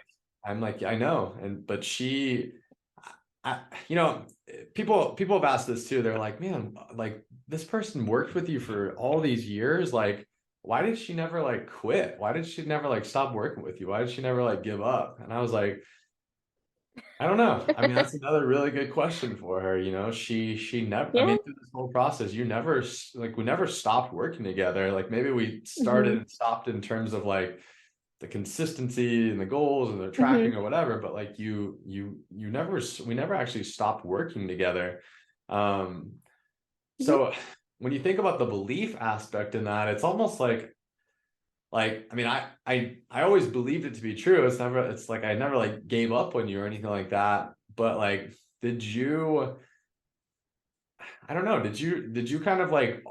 I'm like, I know. But she, I, people have asked this too. They're like, man, like this person worked with you for all these years. Like, why did she never like quit? Why did she never like stop working with you? Why did she never like give up? And I was like, I don't know. I mean, that's another really good question for her. She never, I Yeah. mean, through this whole process, we never stopped working together. Like maybe we started Mm-hmm. and stopped in terms of like the consistency and the goals and the Mm-hmm. tracking or whatever, but like we never actually stopped working together. Um, Mm-hmm. so when you think about the belief aspect in that, it's almost like I mean I always believed it to be true. It's like I never like gave up on you or anything like that. But like, did you, I don't know, did you kind of like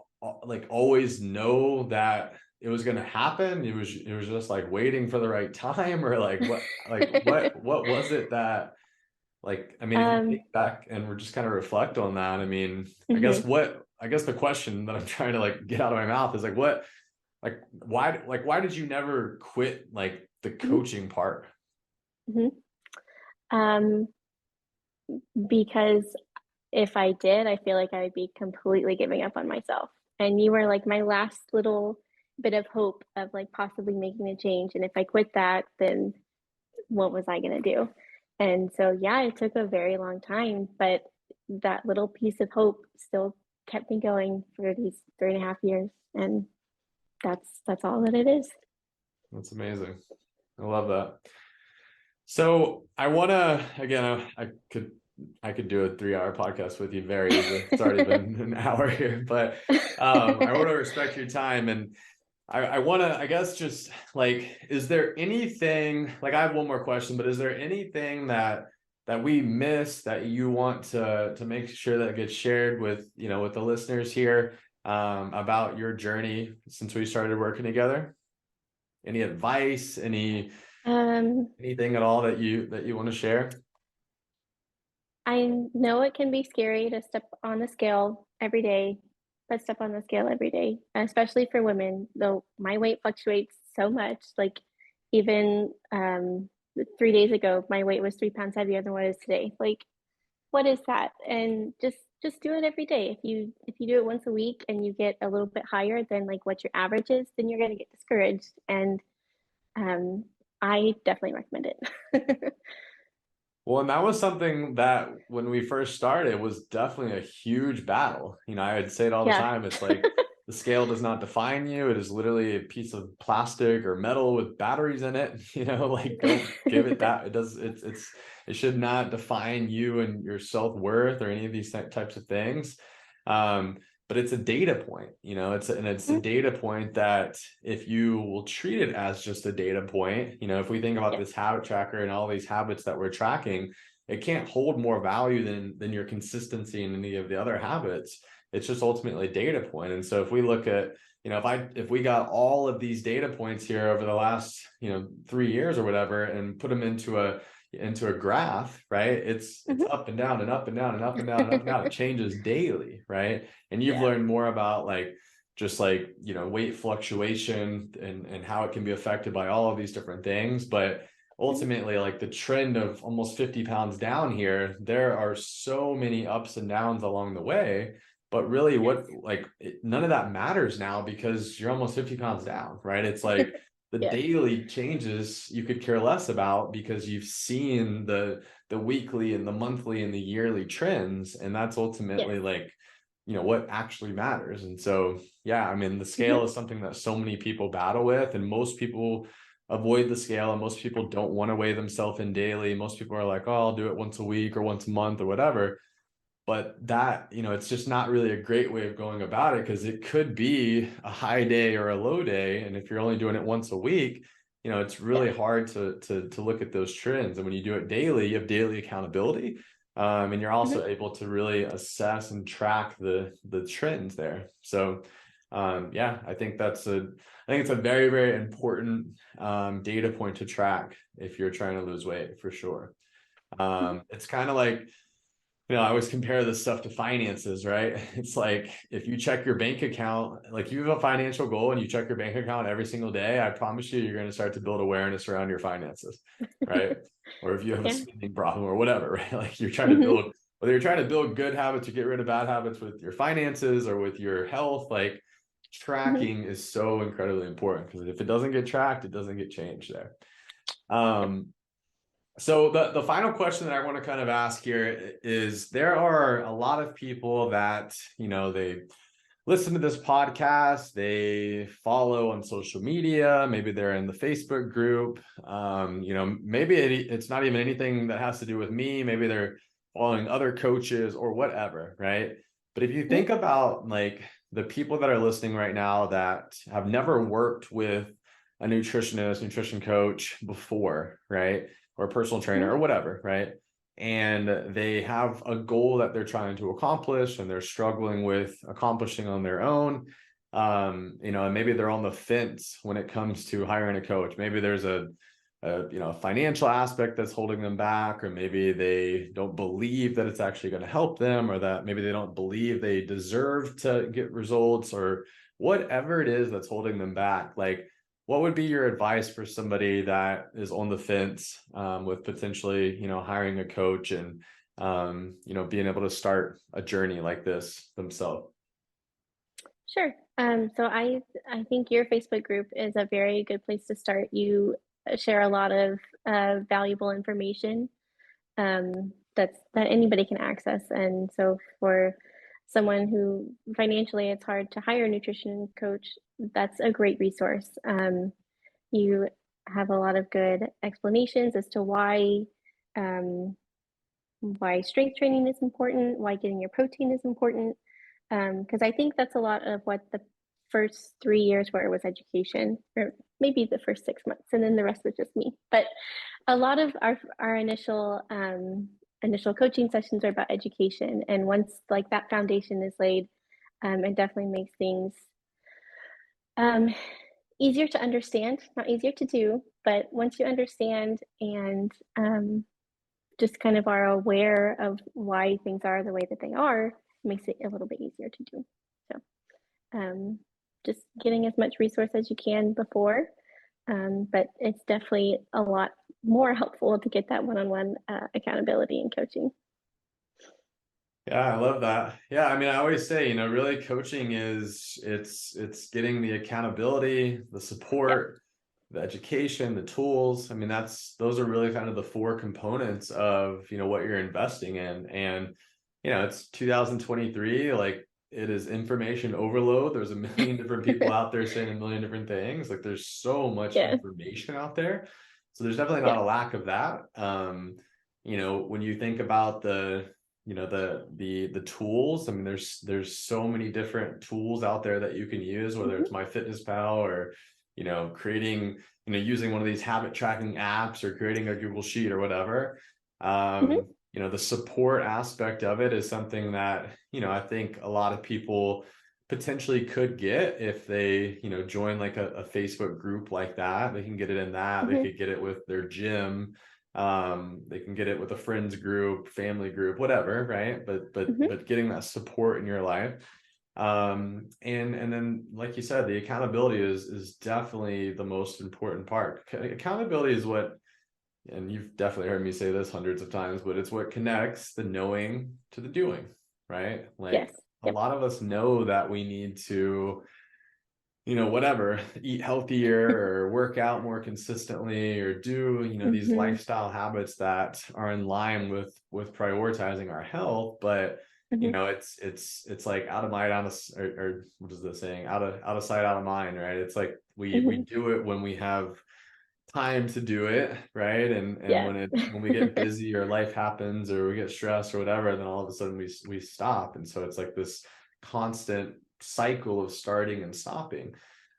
always know that it was going to happen? It was just like waiting for the right time, or what was it that, like, I mean, if you think Um, back and we're just kind of reflect on that, I mean, mhm. I guess the question that I'm trying to like get out of my mouth is why did you never quit like the Mhm. coaching part? Mhm. Um, because if I did, I feel like I would be completely giving up on myself. And you were like my last little bit of hope of like possibly making a change. And if I quit that, then what was I going to do? And so, yeah, it took a very long time, but that little piece of hope still kept me going for these 3.5 years. And that's all that it is. That's amazing. I love that. So I want to, again, I could do a 3 hour podcast with you very easily. It's already been an hour here, but I want to respect your time, and I want to, I guess, just like, is there anything, like, I have one more question, but is there anything that we missed that you want to make sure that gets shared with, with the listeners here, about your journey since we started working together? Any advice, Um, anything at all that you want to share? I know it can be scary to step on the scale every day, but step on the scale every day, especially for women, though my weight fluctuates so much. Like even 3 days ago, my weight was 3 pounds heavier than what it is today. Like, what is that? And just do it every day. If you do it once a week and you get a little bit higher than like what your average is, then you're gonna get discouraged. And um, I definitely recommend it. Well, and that was something that when we first started was definitely a huge battle. I would say it all the Yeah. time. It's like the scale does not define you. It is literally a piece of plastic or metal with batteries in it. Like, don't give it that. It does. It should not define you and your self-worth or any of these types of things. Um, but it's a data point. It's a data point that, if you will treat it as just a data point, if we think about Yes. this habit tracker and all these habits that we're tracking, it can't hold more value than your consistency in any of the other habits. It's just ultimately a data point. And so if we look at, if we got all of these data points here over the last, 3 years or whatever, and put them into a graph, right? It's Mhm. up and down and up and down and up and down and up and down. It changes daily, right? And you've Yeah. learned more about like just like, weight fluctuation and how it can be affected by all of these different things. But Mhm. ultimately, like the trend of almost 50 pounds down here, there are so many ups and downs along the way. But really, Yes. none of that matters now because you're almost 50 pounds down, right? It's like the Yeah. daily changes you could care less about because you've seen the weekly and the monthly and the yearly trends, and that's Yes. ultimately like, what actually matters. And so, yeah, I mean, the Mhm. scale is something that so many people battle with, and most people avoid the scale, and most people don't want to weigh themselves in daily. Most people are like, oh, I'll do it once a week or once a month or whatever. but that, it's just not really a great way of going about it, because it could be a high day or a low day. And if you're only doing it once a week, it's really hard to look at those trends. And when you do it daily, you have daily accountability. And you're also able to really assess and track the trends there. So yeah, I think it's a very, very important data point to track if you're trying to lose weight, for sure. It's kind of like, I always compare this stuff to finances, right? It's like, if you check your bank account, like you have a financial goal and you check your bank account every single day, I promise you're going to start to build awareness around your finances, right? Or if you have a spending problem or whatever, right? Like you're trying to build, whether you're trying to build good habits or get rid of bad habits with your finances or with your health, like tracking is so incredibly important, because if it doesn't get tracked, it doesn't get changed there. So the final question that I want to kind of ask here is, there are a lot of people that, they listen to this podcast, they follow on social media, maybe they're in the Facebook group, maybe it's not even anything that has to do with me, maybe they're following other coaches or whatever, right? But if you think about like the people that are listening right now that have never worked with a nutritionist, nutrition coach before, right? Or a personal trainer or whatever, right? And they have a goal that they're trying to accomplish and they're struggling with accomplishing on their own. And maybe they're on the fence when it comes to hiring a coach. Maybe there's a financial aspect that's holding them back, or maybe they don't believe that it's actually going to help them, or that maybe they don't believe they deserve to get results, or whatever it is that's holding them back. Like, what would be your advice for somebody that is on the fence with potentially, hiring a coach and, being able to start a journey like this themselves? Sure. So I think your Facebook group is a very good place to start. You share a lot of valuable information that anybody can access, and so for someone who financially it's hard to hire a nutrition coach, that's a great resource. You have a lot of good explanations as to um, why strength training is important, why getting your protein is important. Because I think that's a lot of what the first 3 years were, was education, or maybe the first 6 months, and then the rest was just me. But a lot of our initial coaching sessions are about education, and once like that foundation is laid, it definitely makes things um, easier to understand, not easier to do, but once you understand and just kind of are aware of why things are the way that they are, it makes it a little bit easier to do. So just getting as much resource as you can before, but it's definitely a lot more helpful to get that one-on-one accountability and coaching. Yeah, I love that. Yeah, I mean, I always say, really coaching is it's getting the accountability, the Yep. support, the education, the tools. I mean, those are really kind of the four components of, what you're investing in. And, it's 2023, like it is information overload. There's a million different people out there saying a million different things. Like there's so much Yeah. information out there. So there's definitely not Yeah. a lack of that. When you think about the tools, I mean, there's so many different tools out there that you can use, whether it's MyFitnessPal or creating, using one of these habit tracking apps or creating a Google Sheet or whatever. The support aspect of it is something that, I think a lot of people potentially could get if they, join like a Facebook group like that. They can get it in that. They could get it with their gym. They can get it with a friends group, family group, whatever, right? But getting that support in your life. And then like you said, the accountability is definitely the most important part. Accountability is what, and you've definitely heard me say this hundreds of times, but it's what connects the knowing to the doing, right? Yes. Like a Yep. lot of us know that we need to, whatever, eat healthier or work out more consistently or do, these lifestyle habits that are in line with prioritizing our health. But, it's like out of mind, out of, or what is the saying? Out of sight, out of mind, right? It's like we do it when we have time to do it, right? And Yeah. when we get busy or life happens or we get stressed or whatever, then all of a sudden we stop. And so it's like this constant cycle of starting and stopping.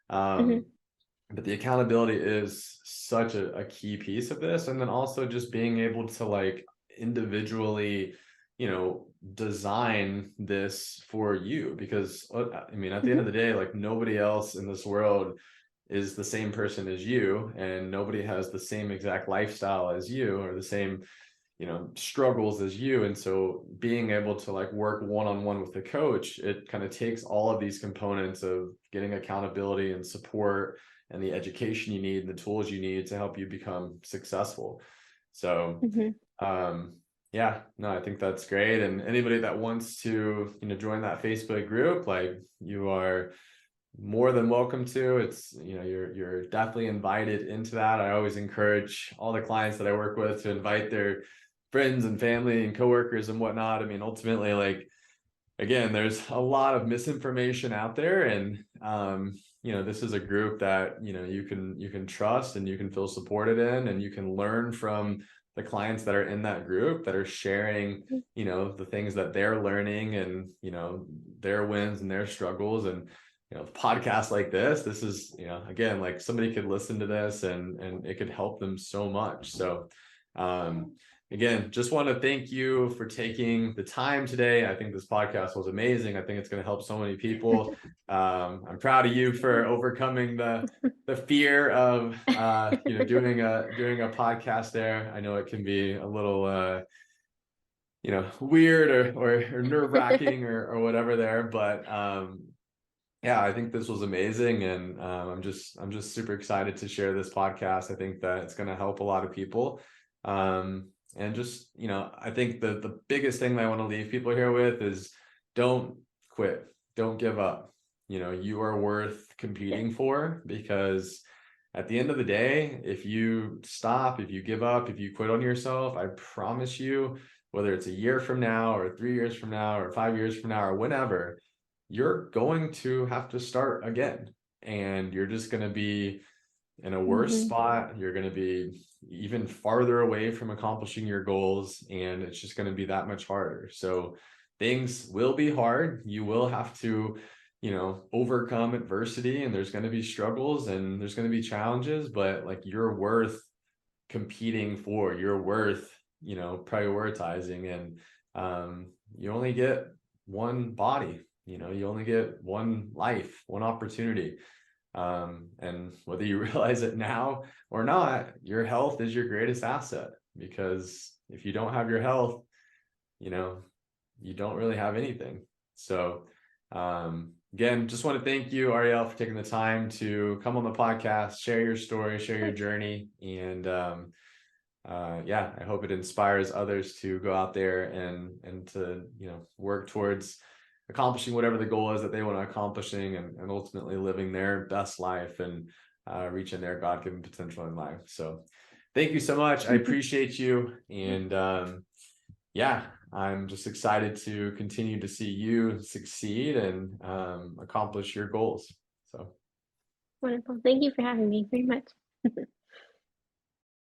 Hmm. But the accountability is such a key piece of this. And then also just being able to like individually, design this for you, because I mean, at the end Hmm. of the day, like nobody else in this world is the same person as you, and nobody has the same exact lifestyle as you or the same struggles as you. And so being able to like work one-on-one with the coach, it kind of takes all of these components of getting accountability and support and the education you need and the tools you need to help you become successful. So Hmm. yeah, no, I think that's great. And anybody that wants to join that Facebook group, like, you are more than welcome to. It's you're definitely invited into that. I always encourage all the clients that I work with to invite their friends and family and coworkers and whatnot. I mean, ultimately, like, again, there's a lot of misinformation out there, and this is a group that you can trust and you can feel supported in, and you can learn from the clients that are in that group that are sharing the things that they're learning, and their wins and their struggles. And podcasts like this is again, like, somebody could listen to this and it could help them so much. So again, just want to thank you for taking the time today. I think this podcast was amazing. I think it's going to help so many people. I'm proud of you for overcoming the fear of doing a podcast there. I know it can be a little weird or nerve-wracking or whatever there, but yeah, I think this was amazing, and I'm just super excited to share this podcast. I think that it's going to help a lot of people. And just, I think the biggest thing that I want to leave people here with is, don't quit, don't give up. You are worth Yeah. competing for, because at the end of the day, if you stop, if you give up, if you quit on yourself, I promise you, whether it's a year from now or 3 years from now or 5 years from now or whenever, you're going to have to start again, and you're just going to be in a worse Hmm. spot. You're going to be even farther away from accomplishing your goals, and it's just going to be that much harder. So things will be hard. You will have to overcome adversity, and there's going to be struggles and there's going to be challenges, but like, you're worth competing for, you're worth prioritizing. And you only get one body, you only get one life, one opportunity. And whether you realize it now or not, your health is your greatest asset, because if you don't have your health, you know you don't really have anything. So again, just want to thank you, Ariel, for taking the time to come on the podcast, share your story, share your journey. And yeah, I hope it inspires others to go out there and to work towards accomplishing whatever the goal is that they want to accomplishing, and ultimately living their best life and reaching their God-given potential in life. So thank you so much. I appreciate you. And yeah, I'm just excited to continue to see you succeed and accomplish your goals. So Wonderful. Thank you for having me very much.